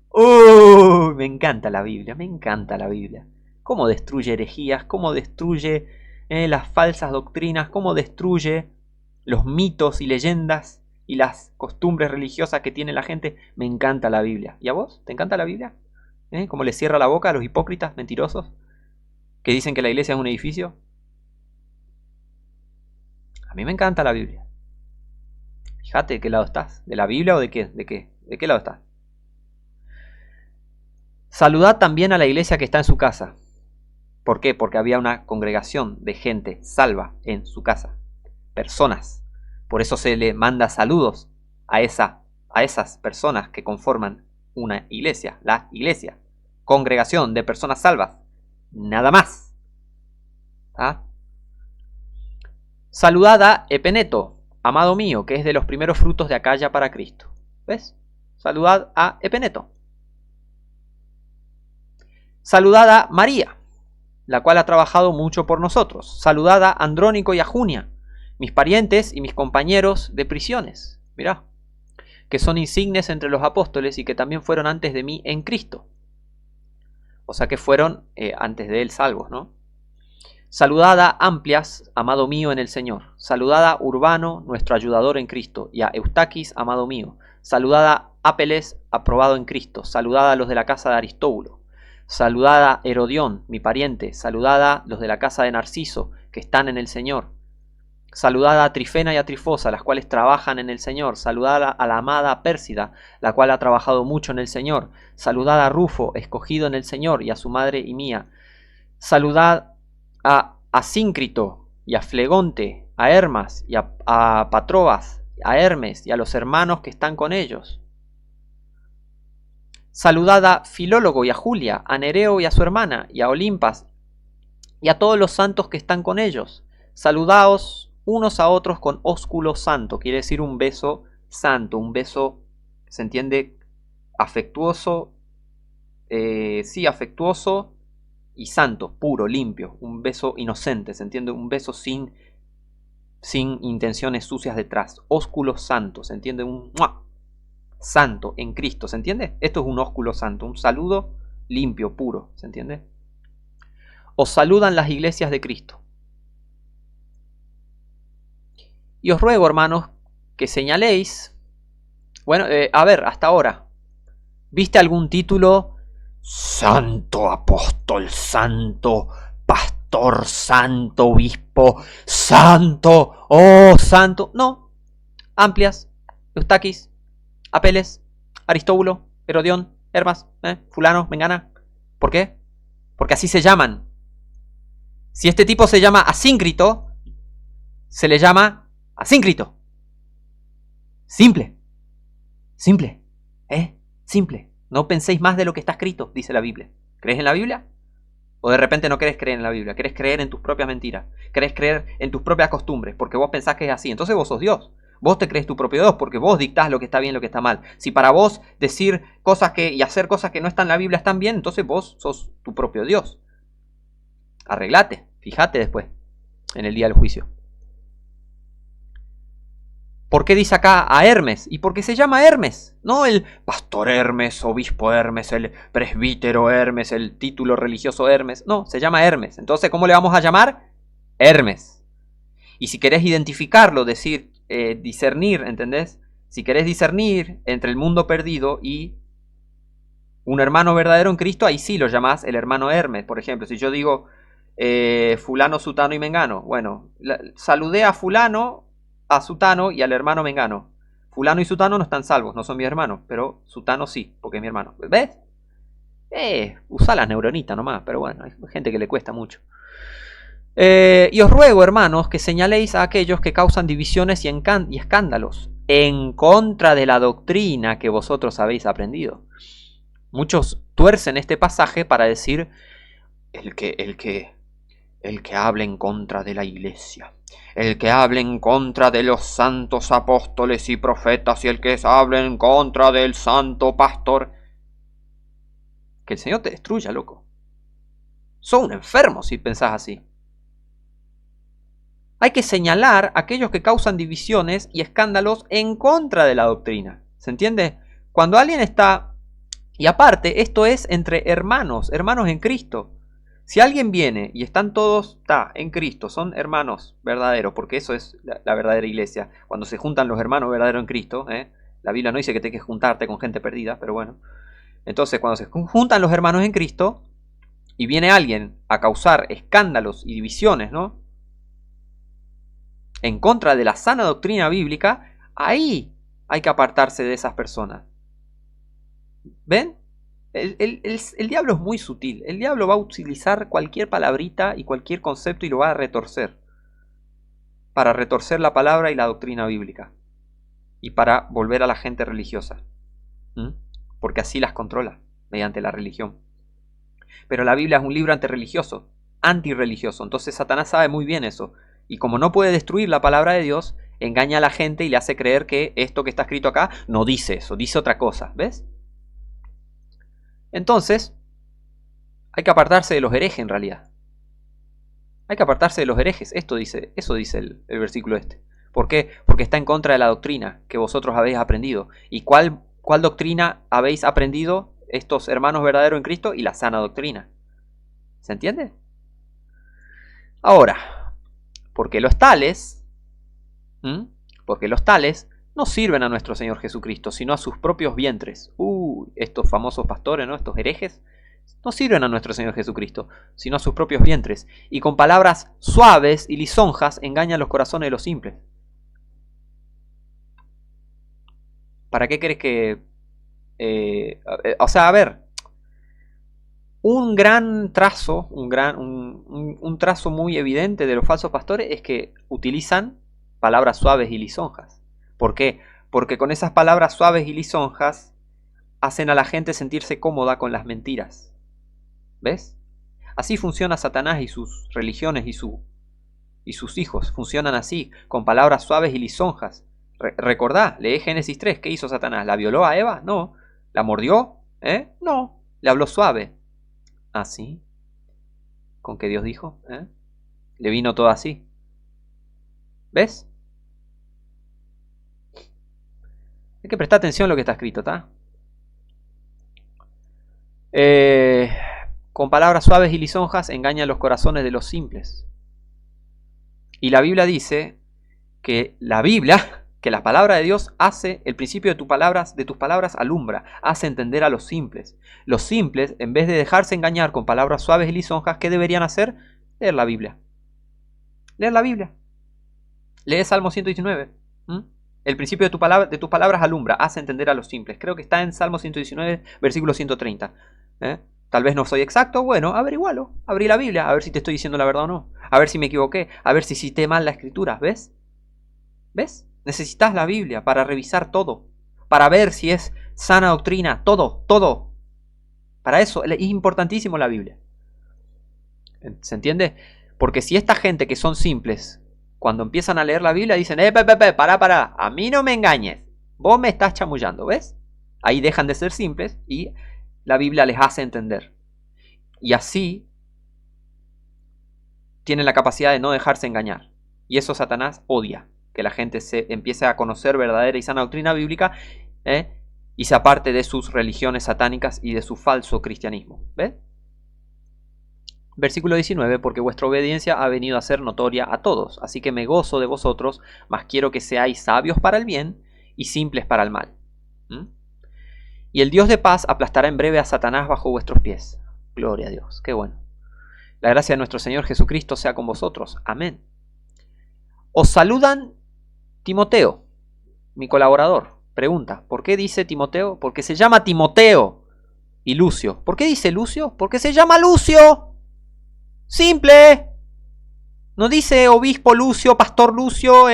[SPEAKER 1] ¡Uy! Me encanta la Biblia, me encanta la Biblia. Cómo destruye herejías, cómo destruye las falsas doctrinas, cómo destruye los mitos y leyendas y las costumbres religiosas que tiene la gente. Me encanta la Biblia. ¿Y a vos? ¿Te encanta la Biblia? ¿Cómo le cierra la boca a los hipócritas mentirosos que dicen que la iglesia es un edificio? A mí me encanta la Biblia. Fíjate de qué lado estás. ¿De la Biblia o de qué? ¿De qué lado estás? Saludad también a la iglesia que está en su casa. ¿Por qué? Porque había una congregación de gente salva en su casa. Personas. Por eso se le manda saludos a esas personas que conforman una iglesia. La iglesia. Congregación de personas salvas. Nada más. ¿Ah? Saludad a Epeneto, amado mío, que es de los primeros frutos de Acaya para Cristo. ¿Ves? Saludad a Epeneto. Saludad a María, la cual ha trabajado mucho por nosotros. Saludad a Andrónico y a Junia, mis parientes y mis compañeros de prisiones. Mirá, que son insignes entre los apóstoles y que también fueron antes de mí en Cristo. O sea que fueron antes de él salvos, ¿no? Saludad a Amplias, amado mío en el Señor. Saludad a Urbano, nuestro ayudador en Cristo, y a Eustaquis, amado mío. Saludad a Apeles, aprobado en Cristo. Saludad a los de la casa de Aristóbulo. Saludad a Herodión, mi pariente. Saludad a los de la casa de Narciso, que están en el Señor. Saludad a Trifena y a Trifosa, las cuales trabajan en el Señor. Saludad a la amada Pérsida, la cual ha trabajado mucho en el Señor. Saludad a Rufo, escogido en el Señor, y a su madre y mía. Saludad a Asíncrito y a Flegonte, a Hermas y a Patrobas, a Hermes y a los hermanos que están con ellos. Saludad a Filólogo y a Julia, a Nereo y a su hermana, y a Olimpas, y a todos los santos que están con ellos. Saludaos unos a otros con ósculo santo, quiere decir un beso santo, un beso, ¿se entiende? Afectuoso, sí, afectuoso y santo, puro, limpio, un beso inocente, ¿se entiende? Un beso sin intenciones sucias detrás, ósculo santo, ¿se entiende? Un ¡mua! Santo en Cristo, ¿se entiende? Esto es un ósculo santo, un saludo limpio, puro, ¿se entiende? Os saludan las iglesias de Cristo. Y os ruego, hermanos, que señaléis, bueno, a ver, hasta ahora, ¿viste algún título? Santo apóstol, santo pastor, santo obispo, santo, oh santo. No, Amplias, Eustaquis, Apeles, Aristóbulo, Herodión, Hermas, fulano, mengana. ¿Por qué? Porque así se llaman. Si este tipo se llama Asíncrito, se le llama Asíncrito. Simple. Simple. Simple. No penséis más de lo que está escrito, dice la Biblia. ¿Crees en la Biblia? ¿O de repente no querés creer en la Biblia? ¿Querés creer en tus propias mentiras? ¿Querés creer en tus propias costumbres? Porque vos pensás que es así. Entonces vos sos Dios. Vos te crees tu propio Dios porque vos dictás lo que está bien y lo que está mal. Si para vos decir cosas y hacer cosas que no están en la Biblia están bien, entonces vos sos tu propio Dios. Arreglate. Fíjate después, en el día del juicio. ¿Por qué dice acá a Hermes? Y porque se llama Hermes, no el pastor Hermes, obispo Hermes, el presbítero Hermes, el título religioso Hermes. No, se llama Hermes. Entonces, ¿cómo le vamos a llamar? Hermes. Y si querés identificarlo, decir, discernir, ¿entendés? Si querés discernir entre el mundo perdido y Un hermano verdadero en Cristo, ahí sí lo llamás el hermano Hermes. Por ejemplo, si yo digo fulano, sutano y mengano. Bueno, saludé a fulano, a sutano y al hermano mengano. Fulano y sutano no están salvos, no son mis hermanos, pero sutano sí, porque es mi hermano. ¿Ves? Usa las neuronitas nomás, pero bueno, hay gente que le cuesta mucho. Y os ruego, hermanos, que señaléis a aquellos que causan divisiones y escándalos en contra de la doctrina que vosotros habéis aprendido. Muchos tuercen este pasaje para decir el que hable en contra de la iglesia, el que hable en contra de los santos apóstoles y profetas y el que hable en contra del santo pastor. Que el Señor te destruya, loco. Sos un enfermo si pensás así. Hay que señalar a aquellos que causan divisiones y escándalos en contra de la doctrina. ¿Se entiende? Cuando alguien está... Y aparte, esto es entre hermanos, hermanos en Cristo. Si alguien viene y están todos en Cristo, son hermanos verdaderos, porque eso es la verdadera iglesia. Cuando se juntan los hermanos verdaderos en Cristo, la Biblia no dice que tengas que juntarte con gente perdida, pero bueno. Entonces, cuando se juntan los hermanos en Cristo y viene alguien a causar escándalos y divisiones, ¿no?, en contra de la sana doctrina bíblica, ahí hay que apartarse de esas personas. ¿Ven? El diablo es muy sutil. El diablo va a utilizar cualquier palabrita y cualquier concepto y lo va a retorcer. Para retorcer la palabra y la doctrina bíblica. Y para volver a la gente religiosa. Porque así las controla, mediante la religión. Pero la Biblia es un libro antirreligioso. Antirreligioso. Entonces Satanás sabe muy bien eso. Y como no puede destruir la palabra de Dios, engaña a la gente y le hace creer que esto que está escrito acá no dice eso, dice otra cosa. ¿Ves? Entonces, hay que apartarse de los herejes en realidad. Hay que apartarse de los herejes. Eso dice el versículo este. ¿Por qué? Porque está en contra de la doctrina que vosotros habéis aprendido. ¿Y cuál doctrina habéis aprendido estos hermanos verdaderos en Cristo? Y la sana doctrina. ¿Se entiende? Ahora, porque los tales no sirven a nuestro Señor Jesucristo, sino a sus propios vientres. Estos famosos pastores, ¿no?, estos herejes, no sirven a nuestro Señor Jesucristo, sino a sus propios vientres. Y con palabras suaves y lisonjas engañan los corazones de los simples. ¿Para qué crees que... a ver... Un gran trazo, un trazo muy evidente de los falsos pastores es que utilizan palabras suaves y lisonjas. ¿Por qué? Porque con esas palabras suaves y lisonjas hacen a la gente sentirse cómoda con las mentiras. ¿Ves? Así funciona Satanás y sus religiones y sus hijos. Funcionan así, con palabras suaves y lisonjas. Recordá, lee Génesis 3, ¿qué hizo Satanás? ¿La violó a Eva? No. ¿La mordió? No. Le habló suave. ¿Así? ¿Con qué Dios dijo? Le vino todo así. ¿Ves? Hay que prestar atención a lo que está escrito, ¿está? Con palabras suaves y lisonjas engañan los corazones de los simples. Y la Biblia dice que la palabra de Dios hace, el principio de tus palabras alumbra, hace entender a los simples. Los simples, en vez de dejarse engañar con palabras suaves y lisonjas, ¿qué deberían hacer? Leer la Biblia. Leer la Biblia. Lee Salmo 119. El principio de tus palabras alumbra, hace entender a los simples. Creo que está en Salmo 119, versículo 130. Tal vez no soy exacto, bueno, averigualo. Abrí la Biblia, a ver si te estoy diciendo la verdad o no. A ver si me equivoqué, a ver si cité mal la escritura, ¿ves? ¿Ves? Necesitas la Biblia para revisar todo, para ver si es sana doctrina, todo. Para eso es importantísimo la Biblia. ¿Se entiende? Porque si esta gente que son simples, cuando empiezan a leer la Biblia dicen, pará, a mí no me engañes, vos me estás chamullando, ¿ves? Ahí dejan de ser simples y la Biblia les hace entender. Y así tienen la capacidad de no dejarse engañar. Y eso Satanás odia. Que la gente se empiece a conocer verdadera y sana doctrina bíblica y se aparte de sus religiones satánicas y de su falso cristianismo. ¿Ves? Versículo 19, porque vuestra obediencia ha venido a ser notoria a todos, así que me gozo de vosotros, mas quiero que seáis sabios para el bien y simples para el mal. y el Dios de paz aplastará en breve a Satanás bajo vuestros pies. Gloria a Dios, qué bueno. La gracia de nuestro Señor Jesucristo sea con vosotros. Amén. Os saludan Timoteo, mi colaborador. Pregunta, ¿por qué dice Timoteo? Porque se llama Timoteo. Y Lucio. ¿Por qué dice Lucio? Porque se llama Lucio. Simple. No dice obispo Lucio, pastor Lucio,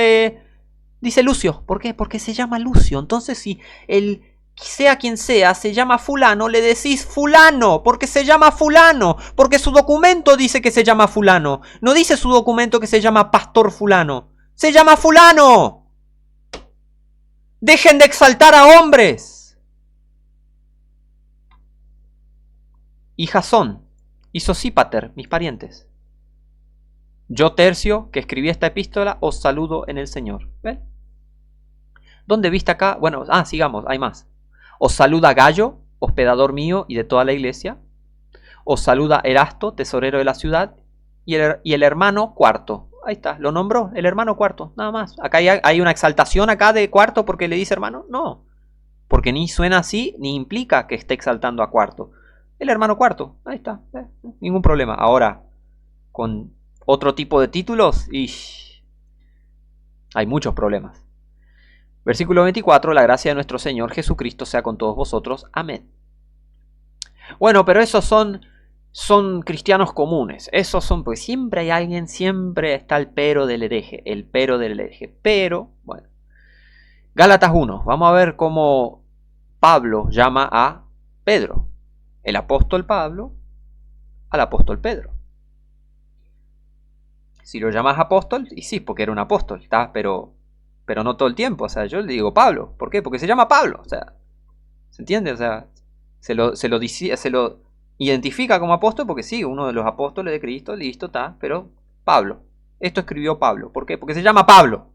[SPEAKER 1] dice Lucio. ¿Por qué? Porque se llama Lucio. Entonces si el sea quien sea se llama fulano, le decís fulano, porque se llama fulano, porque su documento dice que se llama fulano. No dice su documento que se llama pastor fulano. Se llama fulano. Dejen de exaltar a hombres. Y Jasón y Sosípater, mis parientes. Yo, Tercio, que escribí esta epístola, os saludo en el Señor. ¿Ven? ¿Dónde viste acá? Bueno, sigamos, hay más. Os saluda Gallo, hospedador mío y de toda la iglesia. Os saluda Erasto, tesorero de la ciudad. Y el hermano Cuarto. Ahí está, lo nombró, el hermano Cuarto, nada más. Acá hay una exaltación acá de Cuarto porque le dice hermano. No, porque ni suena así, ni implica que esté exaltando a Cuarto. El hermano Cuarto, ahí está, ningún problema. Ahora, con otro tipo de títulos, hay muchos problemas. Versículo 24, la gracia de nuestro Señor Jesucristo sea con todos vosotros. Amén. Bueno, pero esos son cristianos comunes. Esos son, pues siempre hay alguien, siempre está el pero del hereje. El pero del hereje. Pero, bueno. Gálatas 1. Vamos a ver cómo Pablo llama a Pedro. El apóstol Pablo al apóstol Pedro. Si lo llamas apóstol, y sí, porque era un apóstol, ¿está? Pero no todo el tiempo. O sea, yo le digo Pablo. ¿Por qué? Porque se llama Pablo. O sea, ¿se entiende? O sea, se lo identifica como apóstol porque sí, uno de los apóstoles de Cristo, listo, está, pero Pablo. Esto escribió Pablo. ¿Por qué? Porque se llama Pablo.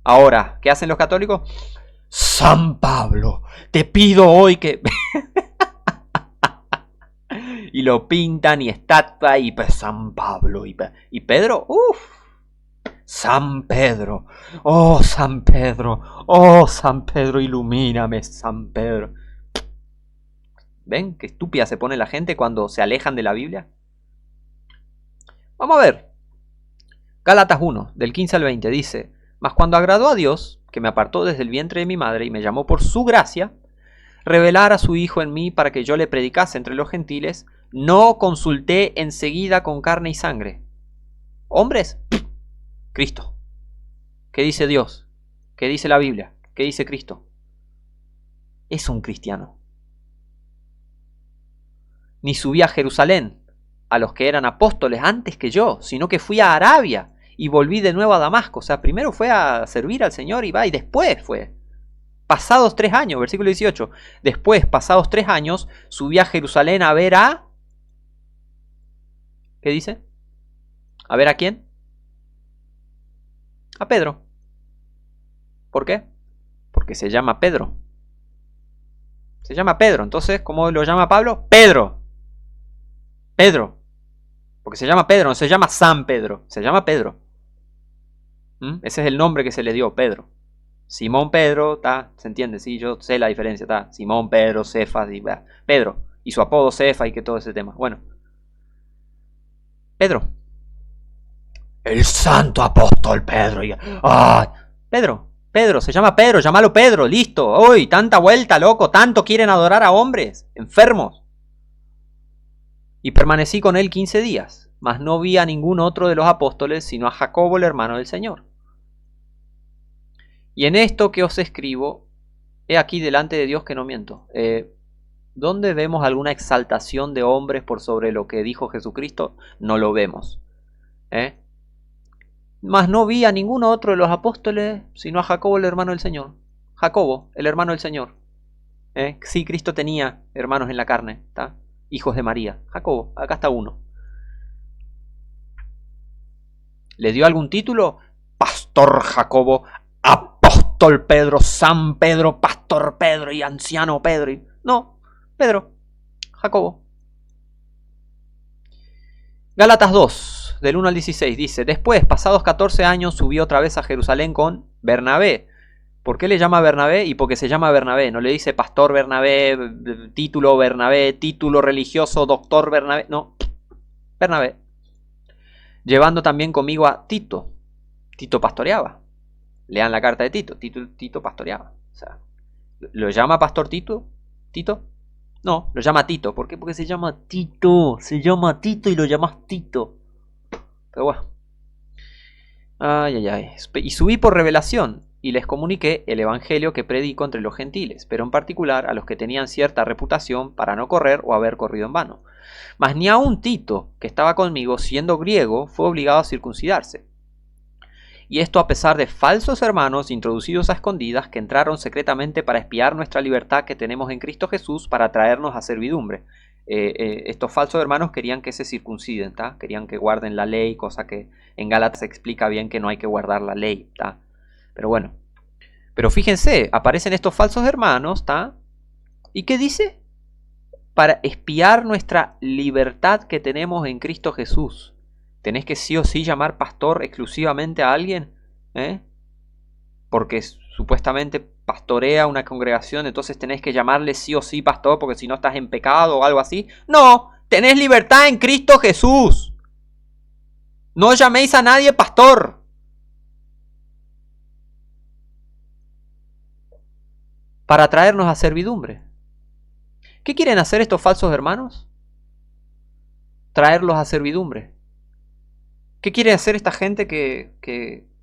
[SPEAKER 1] Ahora, ¿qué hacen los católicos? San Pablo, te pido hoy que... y lo pintan y estatua y San Pablo y Pedro, San Pedro, oh San Pedro, ilumíname, San Pedro. ¿Ven qué estúpida se pone la gente cuando se alejan de la Biblia? Vamos a ver. Gálatas 1, del 15 al 20, dice: Mas cuando agradó a Dios, que me apartó desde el vientre de mi madre y me llamó por su gracia, revelar a su Hijo en mí para que yo le predicase entre los gentiles, no consulté enseguida con carne y sangre. ¿Hombres? Cristo. ¿Qué dice Dios? ¿Qué dice la Biblia? ¿Qué dice Cristo? Es un cristiano. Ni subí a Jerusalén, a los que eran apóstoles antes que yo, sino que fui a Arabia y volví de nuevo a Damasco. O sea, primero fue a servir al Señor y después fue. Pasados 3 años, versículo 18. Después, pasados 3 años, subí a Jerusalén a ver a... ¿Qué dice? ¿A ver a quién? A Pedro. ¿Por qué? Porque se llama Pedro. Se llama Pedro. Entonces, ¿cómo lo llama Pablo? Pedro. Pedro. Porque se llama Pedro, no se llama San Pedro. Se llama Pedro. Ese es el nombre que se le dio, Pedro. Simón Pedro, se entiende, sí, yo sé la diferencia, Simón Pedro, Cefas, Pedro. Y su apodo Cefas y que todo ese tema. Bueno. Pedro. El santo apóstol Pedro. Pedro, se llama Pedro, llámalo Pedro, listo. Uy, tanta vuelta, loco, tanto quieren adorar a hombres, enfermos. Y permanecí con él 15 días, mas no vi a ningún otro de los apóstoles, sino a Jacobo, el hermano del Señor. Y en esto que os escribo, he aquí delante de Dios que no miento. ¿Dónde vemos alguna exaltación de hombres por sobre lo que dijo Jesucristo? No lo vemos. Mas no vi a ningún otro de los apóstoles, sino a Jacobo, el hermano del Señor. Jacobo, el hermano del Señor. Sí, Cristo tenía hermanos en la carne, ¿está? Hijos de María. Jacobo, acá está uno. ¿Le dio algún título? Pastor Jacobo, apóstol Pedro, San Pedro, pastor Pedro y anciano Pedro. No, Pedro, Jacobo. Gálatas 2, del 1 al 16, dice: Después, pasados 14 años, subí otra vez a Jerusalén con Bernabé, ¿Por qué le llama Bernabé? Y porque se llama Bernabé. No le dice pastor Bernabé, título religioso, doctor Bernabé. No, Bernabé. Llevando también conmigo a Tito. Tito pastoreaba. Lean la carta de Tito. Tito pastoreaba. O sea, ¿lo llama pastor Tito? ¿Tito? No, lo llama Tito. ¿Por qué? Porque se llama Tito. Se llama Tito y lo llamas Tito. Pero bueno. Ay. Y subí por revelación y les comuniqué el evangelio que predico entre los gentiles, pero en particular a los que tenían cierta reputación para no correr o haber corrido en vano. Mas ni aun Tito, que estaba conmigo, siendo griego, fue obligado a circuncidarse. Y esto a pesar de falsos hermanos introducidos a escondidas que entraron secretamente para espiar nuestra libertad que tenemos en Cristo Jesús para traernos a servidumbre. Estos falsos hermanos querían que se circunciden, ¿tá? Querían que guarden la ley, cosa que en Gálatas se explica bien que no hay que guardar la ley, ¿tá? Pero bueno, pero fíjense, aparecen estos falsos hermanos, ¿tá? ¿Y qué dice? Para espiar nuestra libertad que tenemos en Cristo Jesús. ¿Tenés que sí o sí llamar pastor exclusivamente a alguien? Porque supuestamente pastorea una congregación, entonces tenés que llamarle sí o sí pastor porque si no estás en pecado o algo así. No, tenés libertad en Cristo Jesús. No llaméis a nadie pastor. Para traernos a servidumbre. ¿Qué quieren hacer estos falsos hermanos? Traerlos a servidumbre. ¿Qué quiere hacer esta gente ¿qué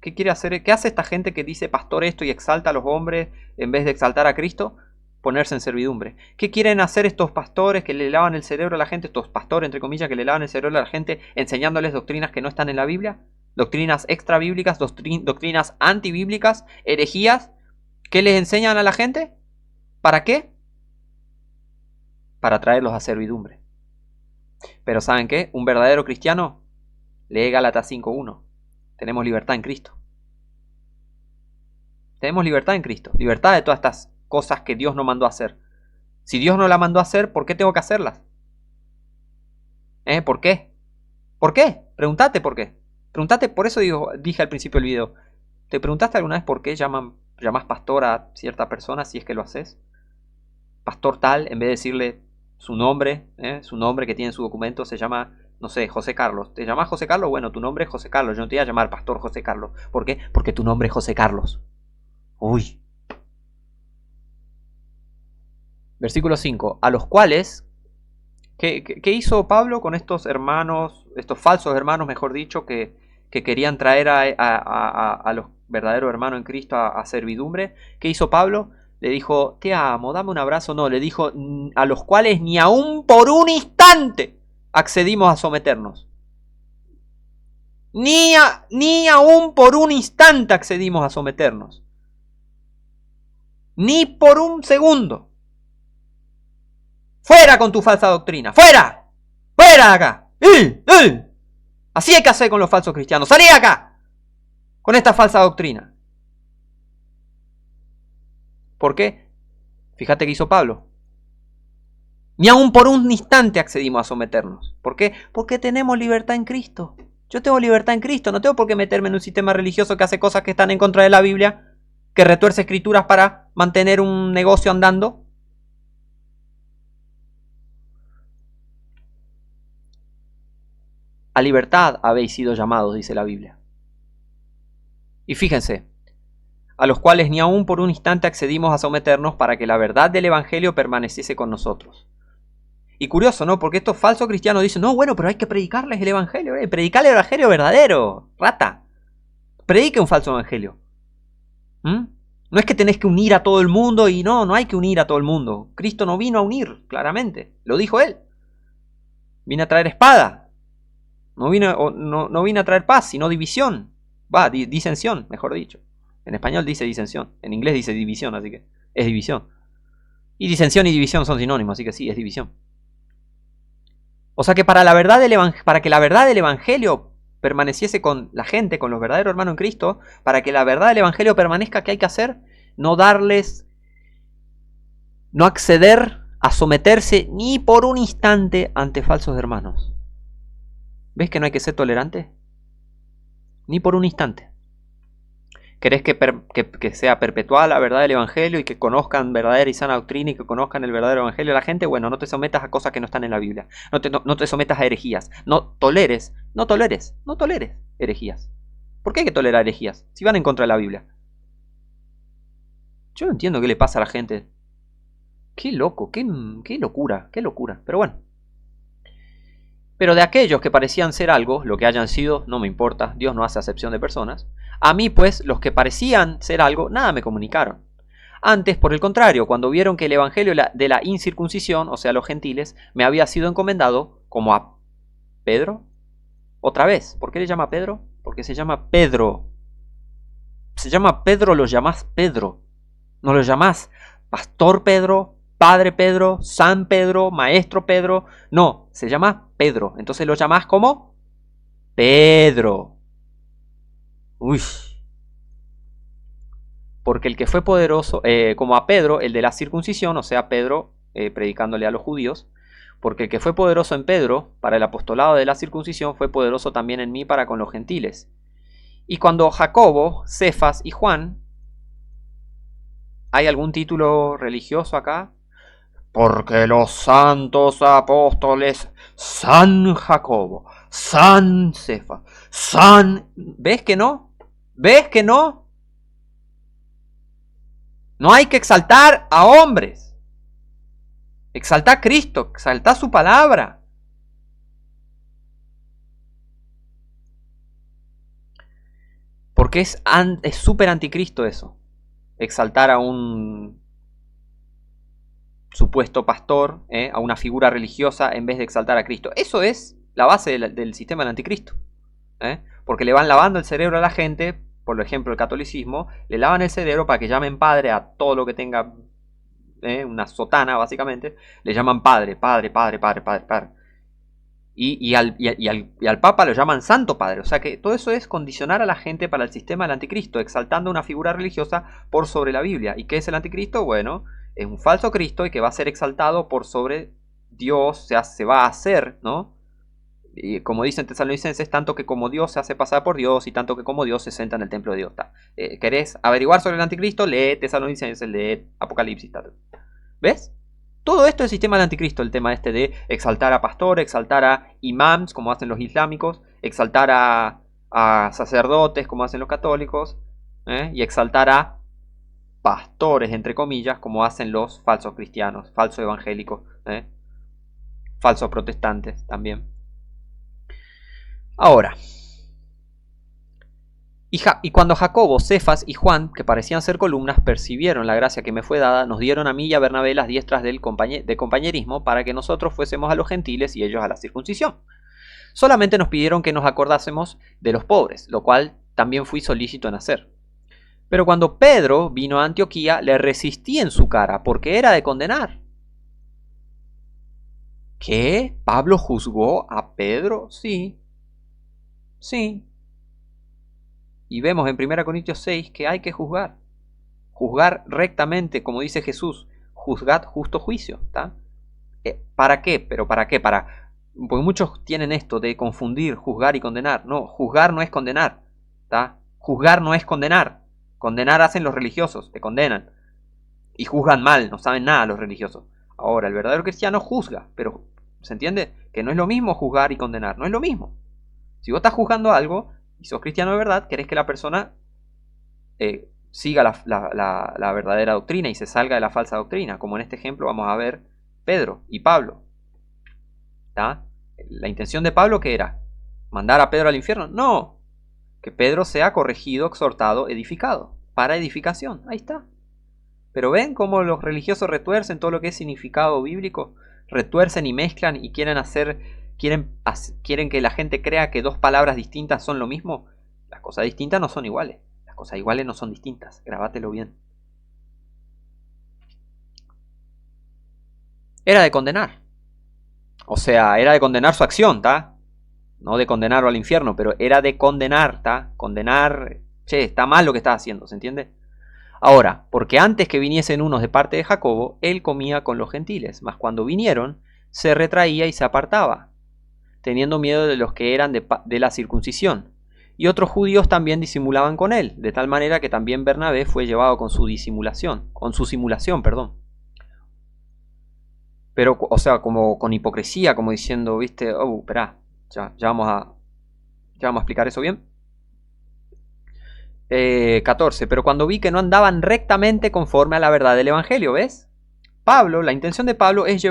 [SPEAKER 1] quiere hacer? ¿Qué hace esta gente que dice pastor esto y exalta a los hombres en vez de exaltar a Cristo? Ponerse en servidumbre. ¿Qué quieren hacer estos pastores que le lavan el cerebro a la gente? Estos pastores, entre comillas, que le lavan el cerebro a la gente enseñándoles doctrinas que no están en la Biblia. Doctrinas extra bíblicas, doctrinas antibíblicas, herejías. ¿Qué les enseñan a la gente? ¿Para qué? Para traerlos a servidumbre. Pero ¿saben qué? Un verdadero cristiano lee Gálatas 5:1. Tenemos libertad en Cristo. Tenemos libertad en Cristo. Libertad de todas estas cosas que Dios no mandó a hacer. Si Dios no la mandó a hacer, ¿por qué tengo que hacerlas? ¿Por qué? ¿Por qué? Pregúntate por qué. Pregúntate, por eso dije al principio del video. ¿Te preguntaste alguna vez por qué llamás pastor a cierta persona si es que lo haces? Pastor tal, en vez de decirle su nombre que tiene en su documento, se llama, no sé, José Carlos. ¿Te llamas José Carlos? Bueno, tu nombre es José Carlos. Yo no te voy a llamar pastor José Carlos. ¿Por qué? Porque tu nombre es José Carlos. Uy. Versículo 5. A los cuales, ¿qué hizo Pablo con estos hermanos, estos falsos hermanos, mejor dicho, que querían traer a los verdaderos hermanos en Cristo a servidumbre? ¿Qué hizo Pablo? Le dijo, te amo, dame un abrazo. No, le dijo, a los cuales ni aún por un instante accedimos a someternos. Ni aún por un instante accedimos a someternos. Ni por un segundo. ¡Fuera con tu falsa doctrina! ¡Fuera! ¡Fuera de acá! Así hay que hacer con los falsos cristianos. ¡Salí de acá! Con esta falsa doctrina. ¿Por qué? Fíjate que hizo Pablo. Ni aún por un instante accedimos a someternos. ¿Por qué? Porque tenemos libertad en Cristo. Yo tengo libertad en Cristo. No tengo por qué meterme en un sistema religioso que hace cosas que están en contra de la Biblia, que retuerce escrituras para mantener un negocio andando. A libertad habéis sido llamados, dice la Biblia. Y fíjense, a los cuales ni aún por un instante accedimos a someternos para que la verdad del Evangelio permaneciese con nosotros. Y curioso, ¿no? Porque estos falsos cristianos dicen, no, bueno, pero hay que predicarles el Evangelio, predicarle el Evangelio verdadero, rata. Predique un falso Evangelio. No es que tenés que unir a todo el mundo y no hay que unir a todo el mundo. Cristo no vino a unir, claramente, lo dijo él. Vino a traer espada. No vino a traer paz, sino división. Disensión, mejor dicho. En español dice disensión, en inglés dice división, así que es división. Y disensión y división son sinónimos, así que sí, es división. O sea que para que la verdad del Evangelio permaneciese con la gente, con los verdaderos hermanos en Cristo, para que la verdad del Evangelio permanezca, ¿qué hay que hacer? No acceder a someterse ni por un instante ante falsos hermanos. ¿Ves que no hay que ser tolerante? Ni por un instante. ¿Querés que sea perpetual la verdad del Evangelio y que conozcan verdadera y sana doctrina y que conozcan el verdadero Evangelio de la gente? Bueno, no te sometas a cosas que no están en la Biblia. No te sometas a herejías. No toleres herejías. ¿Por qué hay que tolerar herejías si van en contra de la Biblia? Yo no entiendo qué le pasa a la gente. Qué loco, qué locura, qué locura. Pero bueno. Pero de aquellos que parecían ser algo, lo que hayan sido, no me importa, Dios no hace acepción de personas. A mí, pues, los que parecían ser algo, nada me comunicaron. Antes, por el contrario, cuando vieron que el evangelio de la incircuncisión, o sea, los gentiles, me había sido encomendado, como a Pedro. Otra vez, ¿por qué le llama Pedro? Porque se llama Pedro. Se llama Pedro, lo llamás Pedro. No lo llamás Pastor Pedro, Padre Pedro, San Pedro, Maestro Pedro. No, se llama Pedro. Entonces lo llamás como Pedro. Uy. Porque el que fue poderoso, como a Pedro, el de la circuncisión, o sea, Pedro predicándole a los judíos, porque el que fue poderoso en Pedro para el apostolado de la circuncisión fue poderoso también en mí para con los gentiles. Y cuando Jacobo, Cefas y Juan, ¿hay algún título religioso acá? Porque los santos apóstoles, San Jacobo, San Cefas, San... ¿Ves que no? ¿Ves que no? No hay que exaltar a hombres. Exalta a Cristo, exalta su palabra. Porque es súper anticristo eso. Exaltar a un supuesto pastor, a una figura religiosa en vez de exaltar a Cristo. Eso es la base del sistema del anticristo. Porque le van lavando el cerebro a la gente, por ejemplo el catolicismo, le lavan el cerebro para que llamen padre a todo lo que tenga una sotana básicamente, le llaman padre. Y al Papa lo llaman Santo Padre. O sea que todo eso es condicionar a la gente para el sistema del anticristo, exaltando una figura religiosa por sobre la Biblia. ¿Y qué es el anticristo? Bueno, es un falso Cristo y que va a ser exaltado por sobre Dios, o sea, se va a hacer, ¿no? Y como dicen Tesalonicenses, tanto que como Dios se hace pasar por Dios y tanto que como Dios se sienta en el templo de Dios. ¿Querés averiguar sobre el anticristo? Lee Tesalonicenses, lee Apocalipsis. ¿Ves? Todo esto es el sistema del anticristo, el tema este de exaltar a pastores, exaltar a imams, como hacen los islámicos, exaltar a sacerdotes, como hacen los católicos, y exaltar a pastores, entre comillas, como hacen los falsos cristianos, falsos evangélicos, falsos protestantes también. Ahora, y cuando Jacobo, Cefas y Juan, que parecían ser columnas, percibieron la gracia que me fue dada, nos dieron a mí y a Bernabé las diestras de compañerismo para que nosotros fuésemos a los gentiles y ellos a la circuncisión. Solamente nos pidieron que nos acordásemos de los pobres, lo cual también fui solícito en hacer. Pero cuando Pedro vino a Antioquía, le resistí en su cara, porque era de condenar. ¿Qué? ¿Pablo juzgó a Pedro? Sí. Sí. Y vemos en 1 Corintios 6 que hay que juzgar. Juzgar rectamente, como dice Jesús. Juzgad justo juicio. ¿Tá? ¿Para qué? ¿Pero para qué? Porque muchos tienen esto de confundir juzgar y condenar. No, juzgar no es condenar. ¿Tá? Juzgar no es condenar. Condenar hacen los religiosos, te condenan. Y juzgan mal, no saben nada los religiosos. Ahora, el verdadero cristiano juzga, pero ¿se entiende? Que no es lo mismo juzgar y condenar, no es lo mismo. Si vos estás juzgando algo y sos cristiano de verdad, querés que la persona siga la verdadera doctrina y se salga de la falsa doctrina. Como en este ejemplo vamos a ver Pedro y Pablo. ¿Tá? La intención de Pablo, ¿qué era? ¿Mandar a Pedro al infierno? No. Que Pedro sea corregido, exhortado, edificado. Para edificación. Ahí está. Pero ven cómo los religiosos retuercen todo lo que es significado bíblico. Retuercen y mezclan y quieren que la gente crea que dos palabras distintas son lo mismo. Las cosas distintas no son iguales. Las cosas iguales no son distintas. Grabátelo bien. Era de condenar. O sea, era de condenar su acción, ¿tá? No de condenarlo al infierno, pero era de condenar, ¿tá? Condenar, che, está mal lo que está haciendo, ¿se entiende? Ahora, porque antes que viniesen unos de parte de Jacobo, él comía con los gentiles, mas cuando vinieron, se retraía y se apartaba, teniendo miedo de los que eran de la circuncisión, y otros judíos también disimulaban con él, de tal manera que también Bernabé fue llevado con su simulación, perdón. Pero, o sea, como con hipocresía, como diciendo, viste, oh, esperá, ya vamos a explicar eso bien. 14. Pero cuando vi que no andaban rectamente conforme a la verdad del Evangelio, ¿ves? Pablo, la intención de Pablo es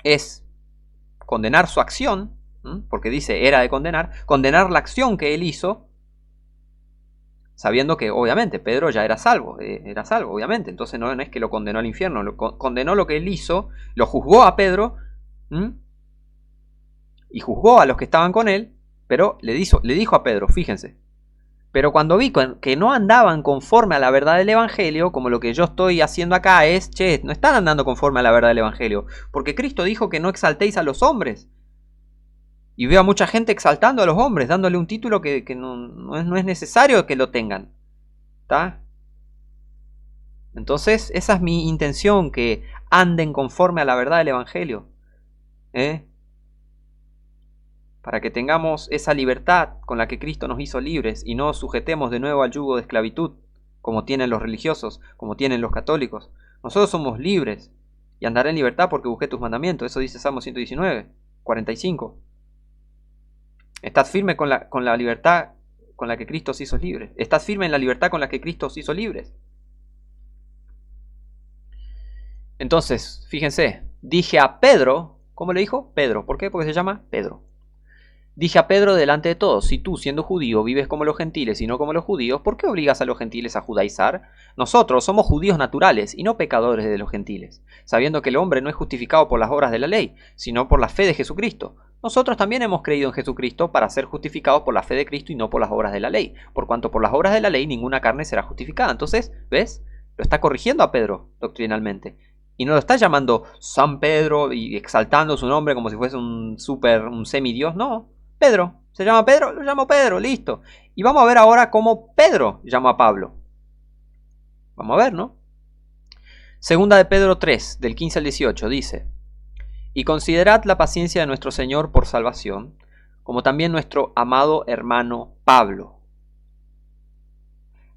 [SPEAKER 1] es condenar su acción, porque dice era de condenar la acción que él hizo, sabiendo que obviamente Pedro ya era salvo, obviamente. Entonces no es que lo condenó al infierno, condenó lo que él hizo, lo juzgó a Pedro, y juzgó a los que estaban con él, pero le dijo a Pedro, fíjense, pero cuando vi que no andaban conforme a la verdad del Evangelio, como lo que yo estoy haciendo acá es, no están andando conforme a la verdad del Evangelio, porque Cristo dijo que no exaltéis a los hombres. Y veo a mucha gente exaltando a los hombres, dándole un título que no es necesario que lo tengan. ¿Está? Entonces, esa es mi intención, que anden conforme a la verdad del Evangelio. Para que tengamos esa libertad con la que Cristo nos hizo libres y no sujetemos de nuevo al yugo de esclavitud, como tienen los religiosos, como tienen los católicos. Nosotros somos libres y andaré en libertad porque busqué tus mandamientos. Eso dice Salmo 119, 45. Estás firme con la libertad con la que Cristo os hizo libres. Estás firme en la libertad con la que Cristo os hizo libres. Entonces, fíjense, dije a Pedro, ¿cómo le dijo? Pedro. ¿Por qué? Porque se llama Pedro. Dije a Pedro delante de todos, si tú, siendo judío, vives como los gentiles y no como los judíos, ¿por qué obligas a los gentiles a judaizar? Nosotros somos judíos naturales y no pecadores de los gentiles, sabiendo que el hombre no es justificado por las obras de la ley, sino por la fe de Jesucristo. Nosotros también hemos creído en Jesucristo para ser justificados por la fe de Cristo y no por las obras de la ley, por cuanto por las obras de la ley ninguna carne será justificada. Entonces, ¿ves? Lo está corrigiendo a Pedro doctrinalmente. Y no lo está llamando San Pedro y exaltando su nombre como si fuese un semidios, no. Pedro, se llama Pedro, lo llamo Pedro, listo. Y vamos a ver ahora cómo Pedro llama a Pablo. Vamos a ver, ¿no? Segunda de Pedro 3, del 15 al 18, dice: y considerad la paciencia de nuestro Señor por salvación, como también nuestro amado hermano Pablo.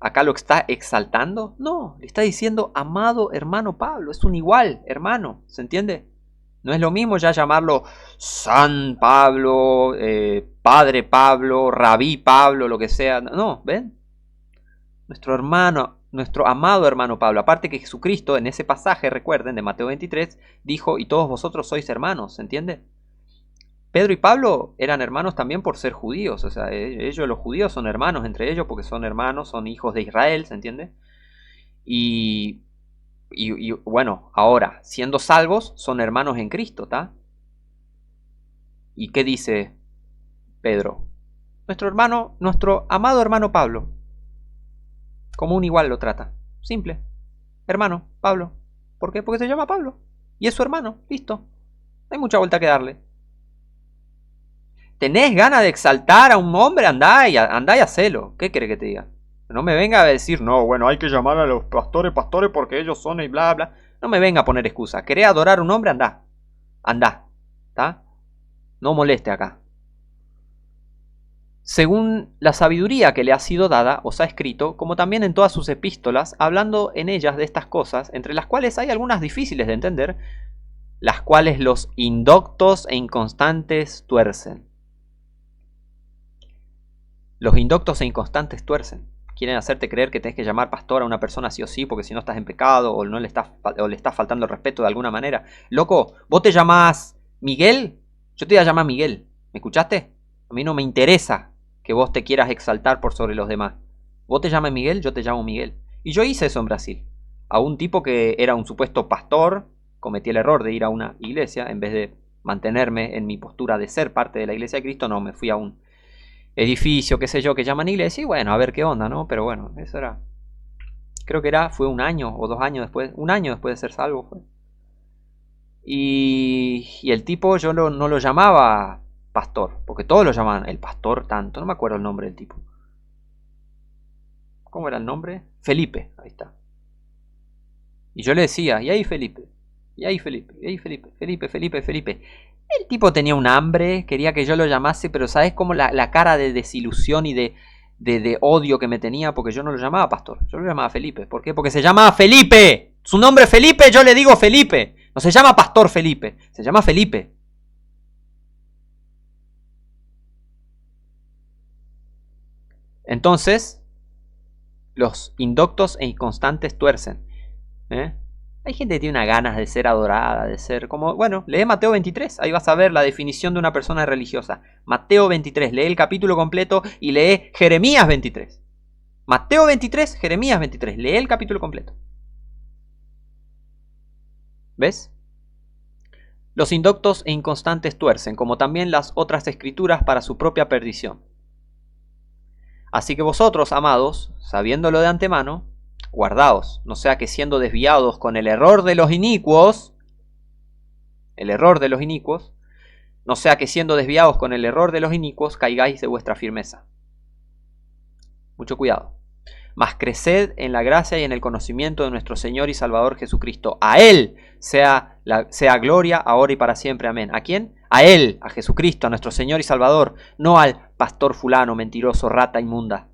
[SPEAKER 1] ¿Acá lo está exaltando? No, le está diciendo amado hermano Pablo, es un igual hermano, ¿se entiende? No es lo mismo ya llamarlo San Pablo, Padre Pablo, Rabí Pablo, lo que sea. No, ¿ven? Nuestro hermano, nuestro amado hermano Pablo. Aparte que Jesucristo en ese pasaje, recuerden, de Mateo 23, dijo, y todos vosotros sois hermanos, ¿se entiende? Pedro y Pablo eran hermanos también por ser judíos. O sea, ellos los judíos son hermanos entre ellos porque son hermanos, son hijos de Israel, ¿se entiende? Y bueno, ahora, siendo salvos, son hermanos en Cristo, ¿está? ¿Y qué dice Pedro? Nuestro amado hermano Pablo, como un igual lo trata. Simple. Hermano, Pablo. ¿Por qué? Porque se llama Pablo. Y es su hermano. Listo. No hay mucha vuelta que darle. ¿Tenés ganas de exaltar a un hombre? Andá y hacelo. ¿Qué querés que te diga? No me venga a decir, no, bueno, hay que llamar a los pastores porque ellos son y bla, bla. No me venga a poner excusa. ¿Querés adorar a un hombre? Andá. Andá. ¿Está? No moleste acá. Según la sabiduría que le ha sido dada, os ha escrito, como también en todas sus epístolas, hablando en ellas de estas cosas, entre las cuales hay algunas difíciles de entender, las cuales los indoctos e inconstantes tuercen. Los indoctos e inconstantes tuercen. Quieren hacerte creer que tenés que llamar pastor a una persona sí o sí, porque si no estás en pecado o le estás faltando el respeto de alguna manera. Loco, vos te llamás Miguel, yo te voy a llamar Miguel. ¿Me escuchaste? A mí no me interesa que vos te quieras exaltar por sobre los demás. Vos te llamas Miguel, yo te llamo Miguel. Y yo hice eso en Brasil. A un tipo que era un supuesto pastor, cometí el error de ir a una iglesia, en vez de mantenerme en mi postura de ser parte de la iglesia de Cristo, no, me fui a un edificio, qué sé yo, que llaman iglesia, y bueno, a ver qué onda, ¿no? Pero bueno, eso era, creo que fue 1 año o 2 años después, 1 año después de ser salvo fue. Y el tipo yo no lo llamaba pastor, porque todos lo llamaban el pastor tanto, no me acuerdo el nombre del tipo. ¿Cómo era el nombre? Felipe, ahí está. Y yo le decía, y ahí Felipe, y ahí Felipe, y ahí Felipe, Felipe. El tipo tenía un hambre, quería que yo lo llamase, pero ¿sabes cómo la cara de desilusión y de odio que me tenía? Porque yo no lo llamaba pastor, yo lo llamaba Felipe. ¿Por qué? Porque se llamaba Felipe. Su nombre es Felipe, yo le digo Felipe. No se llama pastor Felipe, se llama Felipe. Entonces, los indoctos e inconstantes tuercen. Hay gente que tiene unas ganas de ser adorada, de ser como... Bueno, lee Mateo 23, ahí vas a ver la definición de una persona religiosa. Mateo 23, lee el capítulo completo y lee Jeremías 23. Mateo 23, Jeremías 23, lee el capítulo completo. ¿Ves? Los indoctos e inconstantes tuercen, como también las otras escrituras, para su propia perdición. Así que vosotros, amados, sabiéndolo de antemano, guardaos, no sea que siendo desviados con el error de los inicuos, no sea que siendo desviados con el error de los inicuos, caigáis de vuestra firmeza. Mucho cuidado. Mas creced en la gracia y en el conocimiento de nuestro Señor y Salvador Jesucristo. A Él sea gloria, ahora y para siempre. Amén. ¿A quién? A Él, a Jesucristo, a nuestro Señor y Salvador. No al pastor fulano, mentiroso, rata inmunda.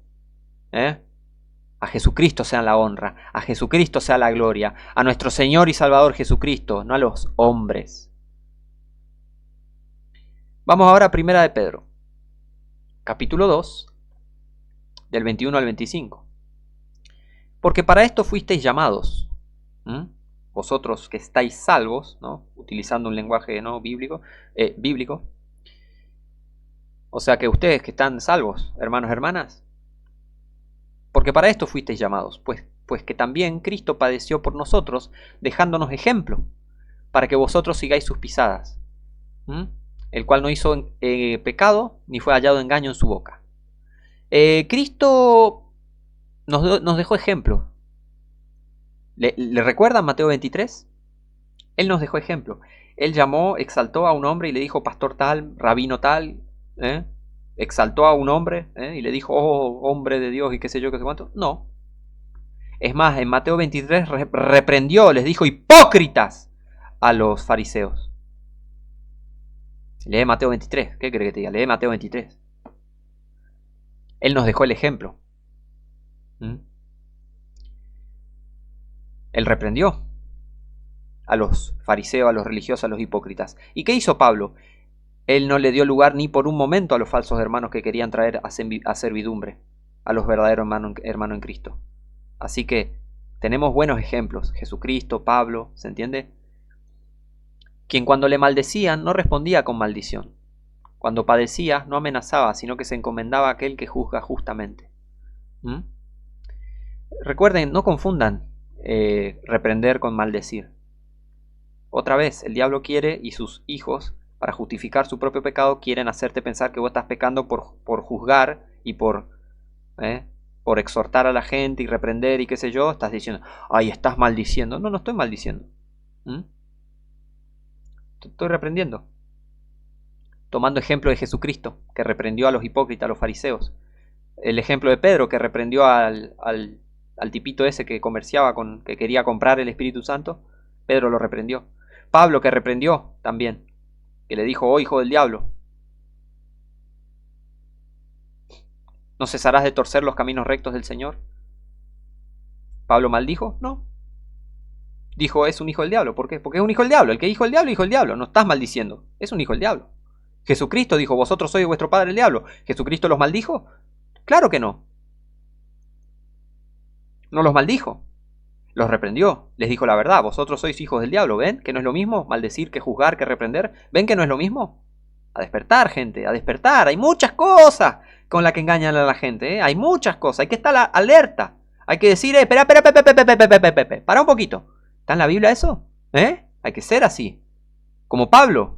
[SPEAKER 1] A Jesucristo sea la honra, a Jesucristo sea la gloria, a nuestro Señor y Salvador Jesucristo, no a los hombres. Vamos ahora a Primera de Pedro, capítulo 2, del 21 al 25. Porque para esto fuisteis llamados, vosotros que estáis salvos, ¿no? Utilizando un lenguaje no bíblico, o sea que ustedes que están salvos, hermanos, hermanas, porque para esto fuisteis llamados, pues que también Cristo padeció por nosotros, dejándonos ejemplo, para que vosotros sigáis sus pisadas, el cual no hizo pecado, ni fue hallado engaño en su boca. Cristo nos dejó ejemplo. ¿Le recuerdan Mateo 23? Él nos dejó ejemplo. Él llamó, exaltó a un hombre y le dijo pastor tal, rabino tal, exaltó a un hombre y le dijo, oh, hombre de Dios y qué sé yo, qué sé cuánto. No. Es más, en Mateo 23 reprendió, les dijo hipócritas a los fariseos. Lee Mateo 23. ¿Qué cree que te diga? Lee Mateo 23. Él nos dejó el ejemplo. Él reprendió a los fariseos, a los religiosos, a los hipócritas. ¿Y qué hizo Pablo? Él no le dio lugar ni por un momento a los falsos hermanos que querían traer a servidumbre a los verdaderos hermanos en Cristo. Así que tenemos buenos ejemplos. Jesucristo, Pablo, ¿se entiende? Quien cuando le maldecían no respondía con maldición. Cuando padecía no amenazaba, sino que se encomendaba a aquel que juzga justamente. Recuerden, no confundan reprender con maldecir. Otra vez, el diablo quiere y sus hijos, para justificar su propio pecado, quieren hacerte pensar que vos estás pecando por juzgar y por exhortar a la gente y reprender y qué sé yo. Estás diciendo, ay, estás maldiciendo. No, no estoy maldiciendo. Estoy reprendiendo. Tomando ejemplo de Jesucristo, que reprendió a los hipócritas, a los fariseos. El ejemplo de Pedro, que reprendió al tipito ese que comerciaba que quería comprar el Espíritu Santo. Pedro lo reprendió. Pablo, que reprendió también, que le dijo, oh hijo del diablo, ¿no cesarás de torcer los caminos rectos del Señor? ¿Pablo maldijo? No. Dijo, es un hijo del diablo. ¿Por qué? Porque es un hijo del diablo. El que dijo el diablo, hijo del diablo. No estás maldiciendo. Es un hijo del diablo. Jesucristo dijo, vosotros sois vuestro padre el diablo. ¿Jesucristo los maldijo? Claro que no. No los maldijo. Los reprendió. Les dijo la verdad. Vosotros sois hijos del diablo. ¿Ven que no es lo mismo maldecir que juzgar que reprender? ¿Ven que no es lo mismo? A despertar, gente. A despertar. Hay muchas cosas con las que engañan a la gente. Hay muchas cosas. Hay que estar alerta. Hay que decir, espera, para un poquito. ¿Está en la Biblia eso? Hay que ser así. Como Pablo.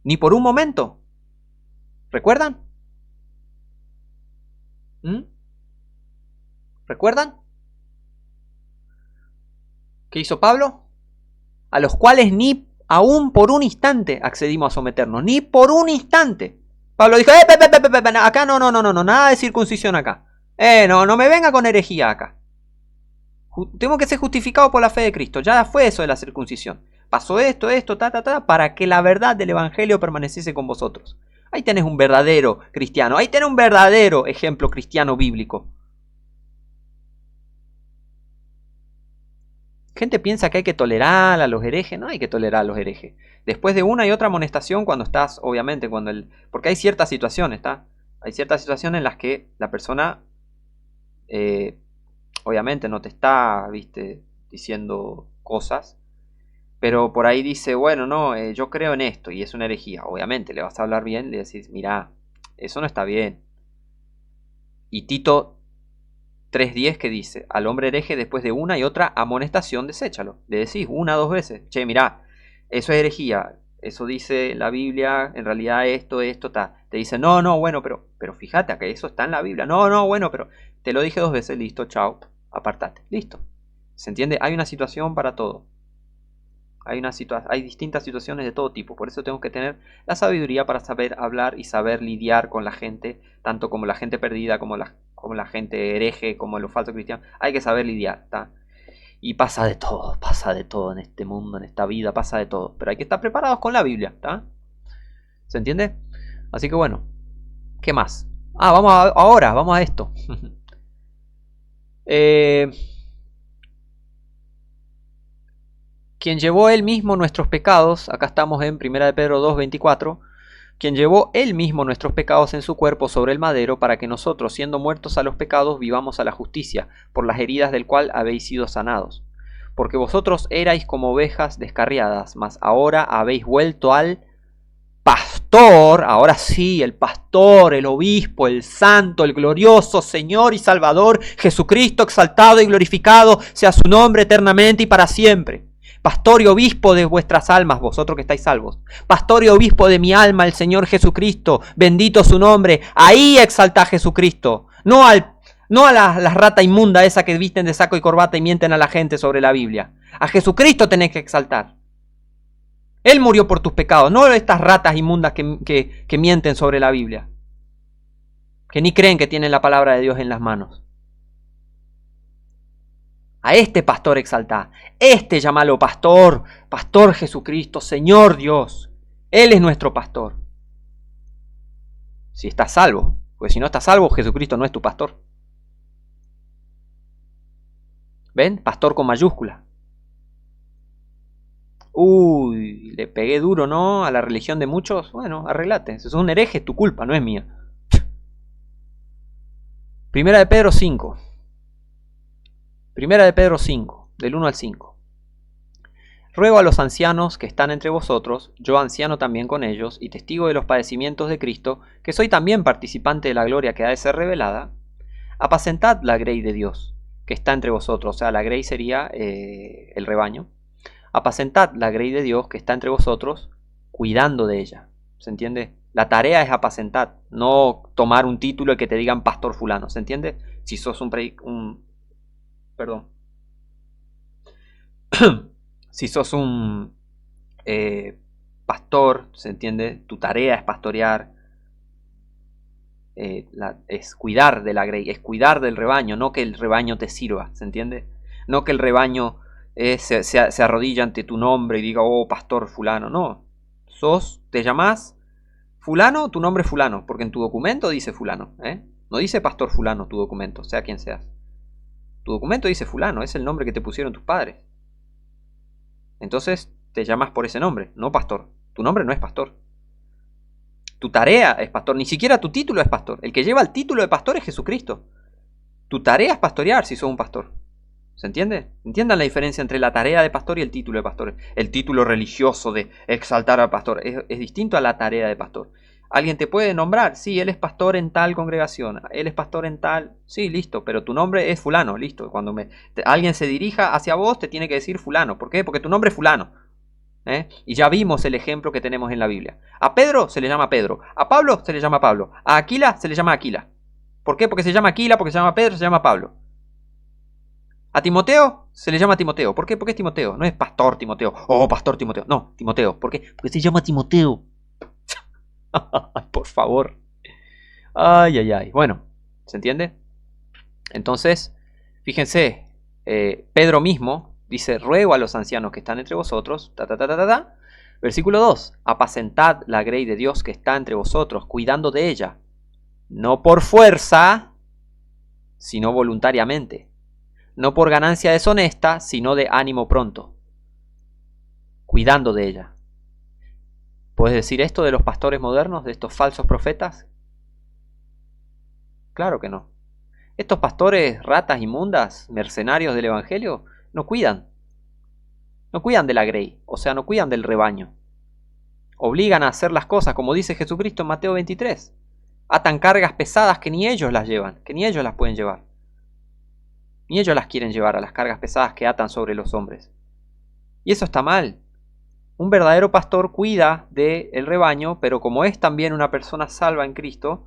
[SPEAKER 1] Ni por un momento. ¿Recuerdan? ¿Recuerdan? ¿Qué hizo Pablo? A los cuales ni aún por un instante accedimos a someternos. Ni por un instante. Pablo dijo, acá no, nada de circuncisión acá. No me venga con herejía acá. Tengo que ser justificado por la fe de Cristo. Ya fue eso de la circuncisión. pasó esto, para que la verdad del evangelio permaneciese con vosotros. Ahí tenés un verdadero cristiano, ahí tenés un verdadero ejemplo cristiano bíblico. Gente piensa que hay que tolerar a los herejes. No hay que tolerar a los herejes. Después de una y otra amonestación, cuando estás, obviamente, porque hay ciertas situaciones, ¿está? Hay ciertas situaciones en las que la persona, obviamente, no te está, viste, diciendo cosas, pero por ahí dice, bueno, no, yo creo en esto y es una herejía. Obviamente, le vas a hablar bien, le decís, mira, eso no está bien. Y Tito 3:10 que dice, al hombre hereje después de una y otra amonestación, deséchalo. Le decís una o dos veces, che, mirá, eso es herejía, eso dice la Biblia, en realidad esto, está. Te dice, no, bueno, pero fíjate que eso está en la Biblia. No, bueno, pero te lo dije dos veces, listo, chao, apartate, listo. ¿Se entiende? Hay una situación para todo. Hay distintas situaciones de todo tipo, por eso tengo que tener la sabiduría para saber hablar y saber lidiar con la gente, tanto como la gente perdida, como la gente hereje, como los falsos cristianos. Hay que saber lidiar, ¿tá? Y pasa de todo en este mundo, en esta vida, pasa de todo. Pero hay que estar preparados con la Biblia, ¿tá? ¿Se entiende? Así que bueno, ¿qué más? Vamos a esto. Quien llevó él mismo nuestros pecados, acá estamos en 1 de Pedro 2:24, quien llevó él mismo nuestros pecados en su cuerpo sobre el madero, para que nosotros, siendo muertos a los pecados, vivamos a la justicia, por las heridas del cual habéis sido sanados. Porque vosotros erais como ovejas descarriadas, mas ahora habéis vuelto al pastor, ahora sí, el pastor, el obispo, el santo, el glorioso Señor y Salvador, Jesucristo, exaltado y glorificado sea su nombre eternamente y para siempre. Pastor y obispo de vuestras almas, vosotros que estáis salvos. Pastor y obispo de mi alma, el Señor Jesucristo, bendito su nombre. Ahí exalta a Jesucristo, no a la rata inmunda esa que visten de saco y corbata y mienten a la gente sobre la Biblia. A Jesucristo tenés que exaltar. Él murió por tus pecados, no estas ratas inmundas que mienten sobre la Biblia, que ni creen que tienen la palabra de Dios en las manos. A este pastor exaltá, llamalo pastor, pastor Jesucristo, Señor Dios. Él es nuestro pastor. Si estás salvo, porque si no estás salvo, Jesucristo no es tu pastor. ¿Ven? Pastor con mayúscula. Uy, le pegué duro, ¿no? A la religión de muchos. Bueno, arreglate. Si sos un hereje, es tu culpa, no es mía. Primera de Pedro 5. Primera de Pedro 5, del 1 al 5. Ruego a los ancianos que están entre vosotros, yo anciano también con ellos, y testigo de los padecimientos de Cristo, que soy también participante de la gloria que ha de ser revelada, apacentad la grey de Dios, que está entre vosotros. O sea, la grey sería el rebaño. Apacentad la grey de Dios que está entre vosotros, cuidando de ella. ¿Se entiende? La tarea es apacentar, no tomar un título y que te digan pastor fulano. ¿Se entiende? Si sos si sos un pastor, ¿se entiende? Tu tarea es pastorear, es cuidar de la grey, es cuidar del rebaño, no que el rebaño te sirva. ¿Se entiende? No que el rebaño se arrodilla ante tu nombre y diga, oh, pastor fulano. No, te llamás fulano, tu nombre es fulano, porque en tu documento dice fulano, no dice pastor fulano tu documento, sea quien seas. Tu documento dice fulano, es el nombre que te pusieron tus padres. Entonces te llamas por ese nombre, no pastor. Tu nombre no es pastor. Tu tarea es pastor, ni siquiera tu título es pastor. El que lleva el título de pastor es Jesucristo. Tu tarea es pastorear si sos un pastor. ¿Se entiende? Entiendan la diferencia entre la tarea de pastor y el título de pastor. El título religioso de exaltar al pastor es distinto a la tarea de pastor. ¿Alguien te puede nombrar? Sí, él es pastor en tal congregación. Él es pastor en tal... Sí, listo, pero tu nombre es fulano, listo. Cuando alguien se dirija hacia vos, te tiene que decir fulano. ¿Por qué? Porque tu nombre es fulano. Y ya vimos el ejemplo que tenemos en la Biblia. A Pedro se le llama Pedro. A Pablo se le llama Pablo. A Aquila se le llama Aquila. ¿Por qué? Porque se llama Aquila, porque se llama Pedro, se llama Pablo. A Timoteo se le llama Timoteo. ¿Por qué? Porque es Timoteo. No es pastor Timoteo. Oh, pastor Timoteo. No, Timoteo. ¿Por qué? Porque se llama Timoteo. Por favor. Ay. Bueno, ¿se entiende? Entonces, fíjense, Pedro mismo, Dice, ruego a los ancianos que están entre vosotros, Versículo 2, apacentad la grey de Dios que está entre vosotros, cuidando de ella, no por fuerza, sino voluntariamente, no por ganancia deshonesta, sino de ánimo pronto, cuidando de ella. ¿Puedes decir esto de los pastores modernos, de estos falsos profetas? Claro que no. Estos pastores ratas inmundas, mercenarios del evangelio, no cuidan de la grey, o sea, no cuidan del rebaño. Obligan a hacer las cosas como dice Jesucristo en Mateo 23. Atan cargas pesadas que ni ellos las llevan, que ni ellos las pueden llevar. Ni ellos las quieren llevar a las cargas pesadas que atan sobre los hombres. Y eso está mal. Un verdadero pastor cuida del rebaño, pero como es también una persona salva en Cristo,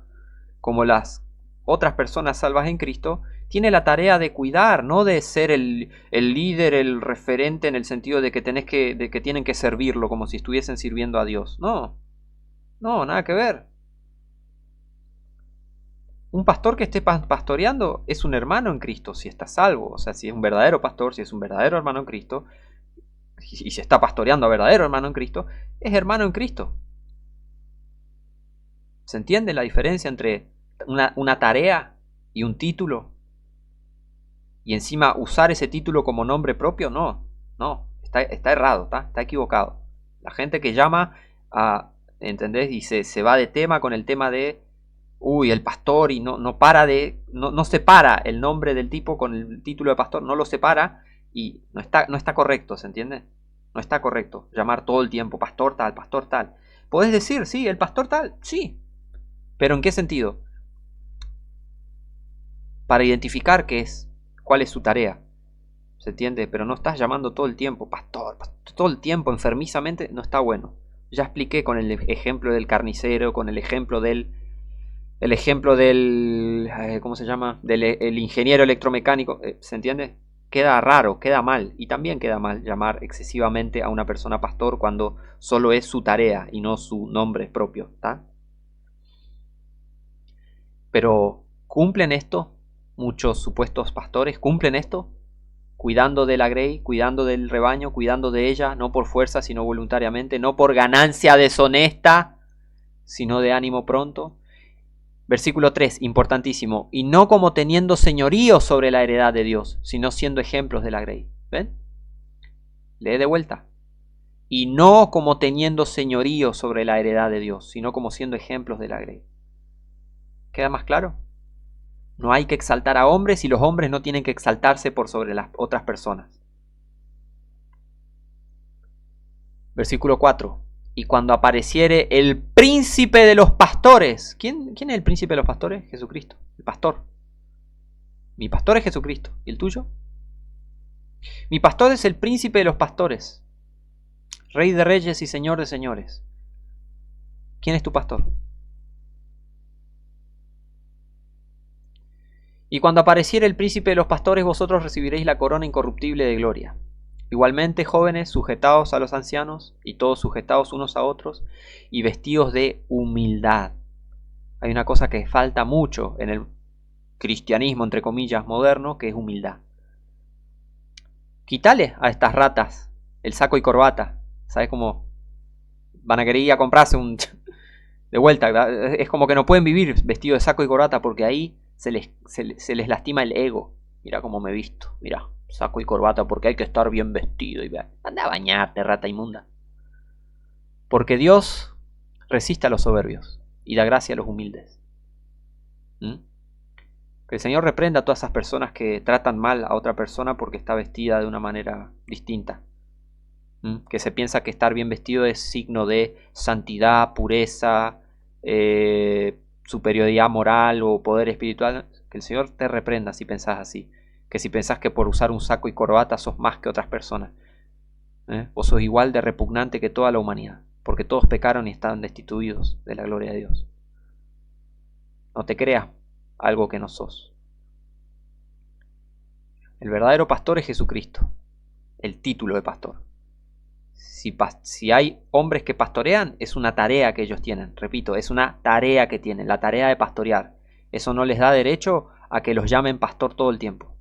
[SPEAKER 1] como las otras personas salvas en Cristo, tiene la tarea de cuidar, no de ser el líder, el referente en el sentido de que tienen que servirlo como si estuviesen sirviendo a Dios. No, nada que ver. Un pastor que esté pastoreando es un hermano en Cristo, si está salvo, o sea, si es un verdadero pastor, si es un verdadero hermano en Cristo, y se está pastoreando a verdadero hermano en Cristo, es hermano en Cristo. ¿Se entiende la diferencia entre una tarea y un título? Y encima usar ese título como nombre propio, no, está errado, está equivocado. La gente que llama a, ¿entendés? Y se va de tema con el tema de, el pastor, y no separa el nombre del tipo con el título de pastor, no lo separa, y no está correcto, ¿se entiende? No está correcto llamar todo el tiempo pastor tal, pastor tal. Podés decir, sí, el pastor tal, sí, pero ¿en qué sentido? Para identificar cuál es su tarea, ¿se entiende? Pero no estás llamando todo el tiempo pastor, todo el tiempo enfermizamente, no está bueno. Ya expliqué con el ejemplo del carnicero, con el ejemplo del ¿cómo se llama? El ingeniero electromecánico, ¿se entiende? Queda raro, queda mal, y también queda mal llamar excesivamente a una persona pastor cuando solo es su tarea y no su nombre propio, ¿está? Pero ¿cumplen esto? Muchos supuestos pastores cumplen esto, cuidando de la grey, cuidando del rebaño, cuidando de ella, no por fuerza sino voluntariamente, no por ganancia deshonesta, sino de ánimo pronto. Versículo 3, importantísimo, y no como teniendo señorío sobre la heredad de Dios, sino siendo ejemplos de la grey. ¿Ven? Lee de vuelta. Y no como teniendo señorío sobre la heredad de Dios, sino como siendo ejemplos de la grey. ¿Queda más claro? No hay que exaltar a hombres y los hombres no tienen que exaltarse por sobre las otras personas. Versículo 4. Y cuando apareciere el príncipe de los pastores. ¿Quién es el príncipe de los pastores? Jesucristo, el pastor. Mi pastor es Jesucristo. ¿Y el tuyo? Mi pastor es el príncipe de los pastores, Rey de reyes y Señor de señores. ¿Quién es tu pastor? Y cuando apareciere el príncipe de los pastores, vosotros recibiréis la corona incorruptible de gloria. Igualmente, jóvenes, sujetaos a los ancianos, y todos sujetaos unos a otros, y vestidos de humildad. Hay una cosa que falta mucho en el cristianismo, entre comillas, moderno, que es humildad. Quítale a estas ratas el saco y corbata. ¿Sabes cómo van a querer ir a comprarse un... De vuelta, ¿verdad? Es como que no pueden vivir vestidos de saco y corbata porque ahí se les lastima el ego. Mira cómo me he visto, mira, saco y corbata porque hay que estar bien vestido. Y anda a bañarte, rata inmunda. Porque Dios resiste a los soberbios y da gracia a los humildes. Que el Señor reprenda a todas esas personas que tratan mal a otra persona porque está vestida de una manera distinta. Que se piensa que estar bien vestido es signo de santidad, pureza, superioridad moral o poder espiritual. Que el Señor te reprenda si pensás así. Que si pensás que por usar un saco y corbata sos más que otras personas. Vos sos igual de repugnante que toda la humanidad, porque todos pecaron y están destituidos de la gloria de Dios. No te creas algo que no sos. El verdadero pastor es Jesucristo, el título de pastor. Si hay hombres que pastorean, es una tarea que ellos tienen. Repito, es una tarea que tienen, la tarea de pastorear. Eso no les da derecho a que los llamen pastor todo el tiempo.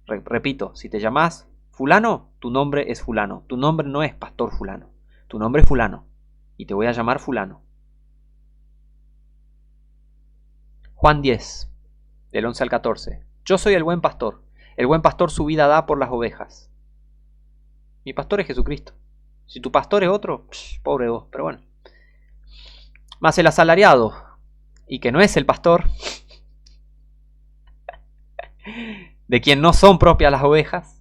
[SPEAKER 1] Repito, si te llamás fulano, tu nombre es fulano. Tu nombre no es pastor fulano. Tu nombre es fulano. Y te voy a llamar fulano. Juan 10, del 11 al 14. Yo soy el buen pastor. El buen pastor su vida da por las ovejas. Mi pastor es Jesucristo. Si tu pastor es otro, pobre vos, pero bueno. Mas el asalariado, y que no es el pastor, de quien no son propias las ovejas,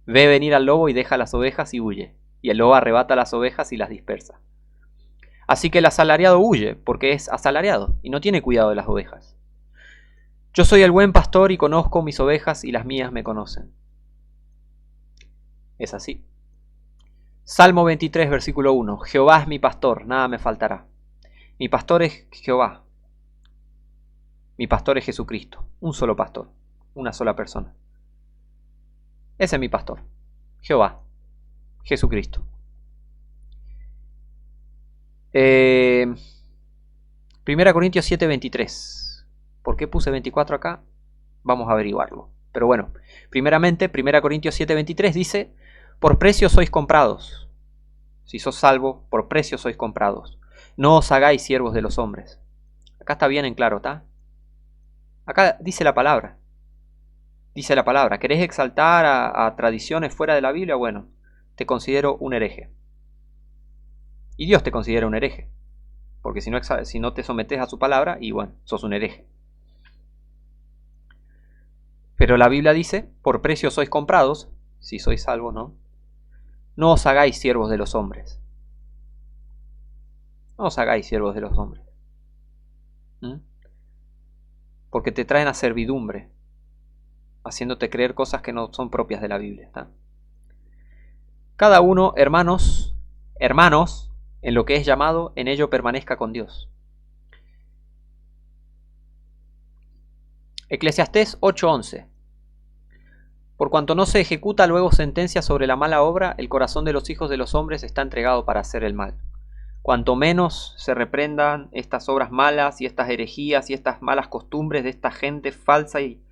[SPEAKER 1] ve venir al lobo y deja las ovejas y huye. Y el lobo arrebata las ovejas y las dispersa. Así que el asalariado huye, porque es asalariado, y no tiene cuidado de las ovejas. Yo soy el buen pastor y conozco mis ovejas y las mías me conocen. Es así. Salmo 23, versículo 1. Jehová es mi pastor, nada me faltará. Mi pastor es Jehová. Mi pastor es Jesucristo. Un solo pastor. Una sola persona. Ese es mi pastor. Jehová. Jesucristo. 1 Corintios 7, 23. ¿Por qué puse 24 acá? Vamos a averiguarlo. Pero bueno, primeramente, 1 Corintios 7:23 dice, por precio sois comprados. Si sos salvo, por precio sois comprados. No os hagáis siervos de los hombres. Acá está bien en claro, ¿está? Acá dice la palabra. Dice la palabra. ¿Querés exaltar a tradiciones fuera de la Biblia? Bueno, te considero un hereje. Y Dios te considera un hereje. Porque si no te sometes a su palabra, y bueno, sos un hereje. Pero la Biblia dice, por precio sois comprados, si sois salvos, ¿no? No os hagáis siervos de los hombres. No os hagáis siervos de los hombres. Porque te traen a servidumbre, haciéndote creer cosas que no son propias de la Biblia. ¿Está? Cada uno, hermanos, en lo que es llamado, en ello permanezca con Dios. Eclesiastés 8:11. Por cuanto no se ejecuta luego sentencia sobre la mala obra, el corazón de los hijos de los hombres está entregado para hacer el mal. Cuanto menos se reprendan estas obras malas y estas herejías y estas malas costumbres de esta gente falsa y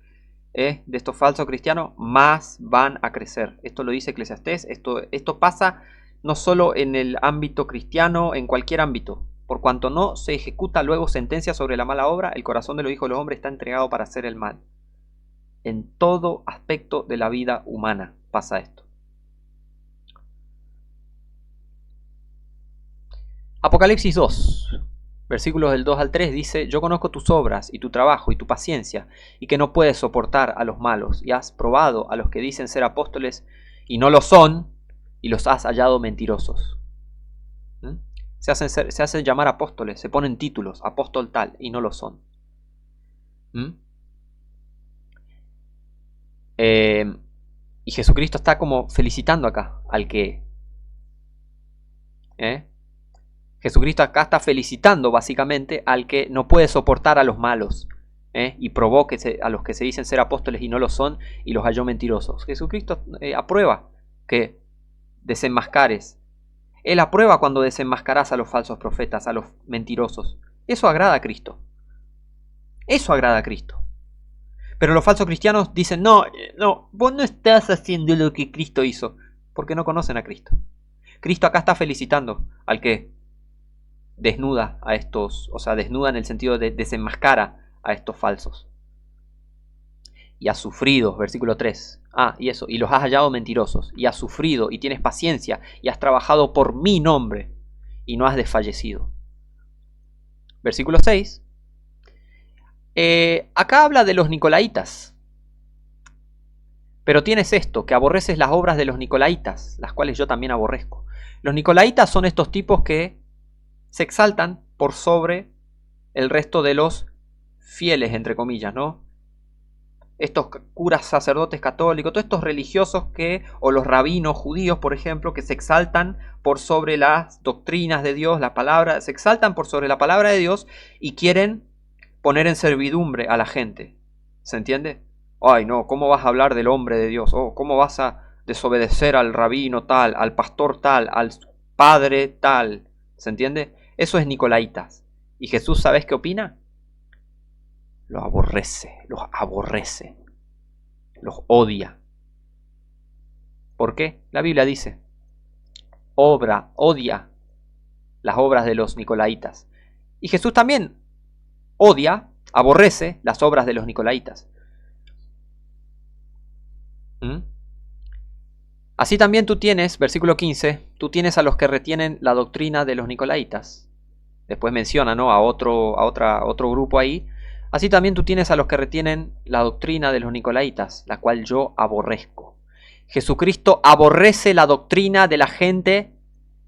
[SPEAKER 1] de estos falsos cristianos, más van a crecer. Esto lo dice Eclesiastés. Esto pasa no solo en el ámbito cristiano, en cualquier ámbito. Por cuanto no se ejecuta luego sentencia sobre la mala obra, el corazón de los hijos de los hombres está entregado para hacer el mal. En todo aspecto de la vida humana pasa esto. Apocalipsis 2, versículos del 2 al 3 dice, yo conozco tus obras y tu trabajo y tu paciencia, y que no puedes soportar a los malos, y has probado a los que dicen ser apóstoles y no lo son, y los has hallado mentirosos. Se hacen llamar apóstoles, se ponen títulos, apóstol tal, y no lo son. Y Jesucristo está como felicitando acá al que... Jesucristo acá está felicitando básicamente al que no puede soportar a los malos, y provoque a los que se dicen ser apóstoles y no lo son, y los halló mentirosos. Jesucristo aprueba que desenmascares. Él aprueba cuando desenmascarás a los falsos profetas, a los mentirosos. Eso agrada a Cristo. Eso agrada a Cristo. Pero los falsos cristianos dicen, no, vos no estás haciendo lo que Cristo hizo, porque no conocen a Cristo. Cristo acá está felicitando al que desnuda a estos, o sea, desnuda en el sentido de desenmascara a estos falsos. Y has sufrido, versículo 3. Y los has hallado mentirosos, y has sufrido, y tienes paciencia, y has trabajado por mi nombre, y no has desfallecido. Versículo 6. Acá habla de los nicolaitas. Pero tienes esto, que aborreces las obras de los nicolaitas, las cuales yo también aborrezco. Los nicolaitas son estos tipos que se exaltan por sobre el resto de los fieles, entre comillas, ¿no? Estos curas sacerdotes católicos, todos estos religiosos o los rabinos judíos, por ejemplo, que se exaltan por sobre las doctrinas de Dios, la palabra, se exaltan por sobre la palabra de Dios y quieren poner en servidumbre a la gente. ¿Se entiende? Ay, no, ¿cómo vas a hablar del hombre de Dios? ¿Cómo vas a desobedecer al rabino tal, al pastor tal, al padre tal? ¿Se entiende? Eso es nicolaitas. ¿Y Jesús, sabes qué opina? Los aborrece, los odia. ¿Por qué? La Biblia dice, odia las obras de los nicolaitas. Y Jesús también odia, aborrece las obras de los nicolaitas. ¿Mm? Así también tú tienes, versículo 15, tú tienes a los que retienen la doctrina de los nicolaitas. Después menciona, ¿no?, a otro grupo ahí. Así también tú tienes a los que retienen la doctrina de los nicolaitas, la cual yo aborrezco. Jesucristo aborrece la doctrina de la gente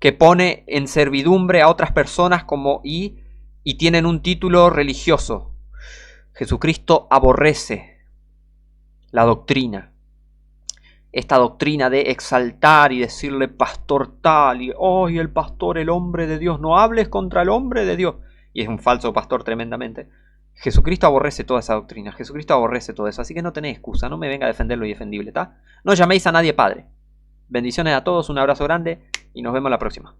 [SPEAKER 1] que pone en servidumbre a otras personas y tienen un título religioso. Jesucristo aborrece la doctrina. Esta doctrina de exaltar y decirle pastor tal, y hoy el pastor, el hombre de Dios, no hables contra el hombre de Dios. Y es un falso pastor tremendamente. Jesucristo aborrece toda esa doctrina, Jesucristo aborrece todo eso, así que no tenéis excusa, no me venga a defender lo indefendible, ¿está? No llaméis a nadie padre. Bendiciones a todos, un abrazo grande y nos vemos la próxima.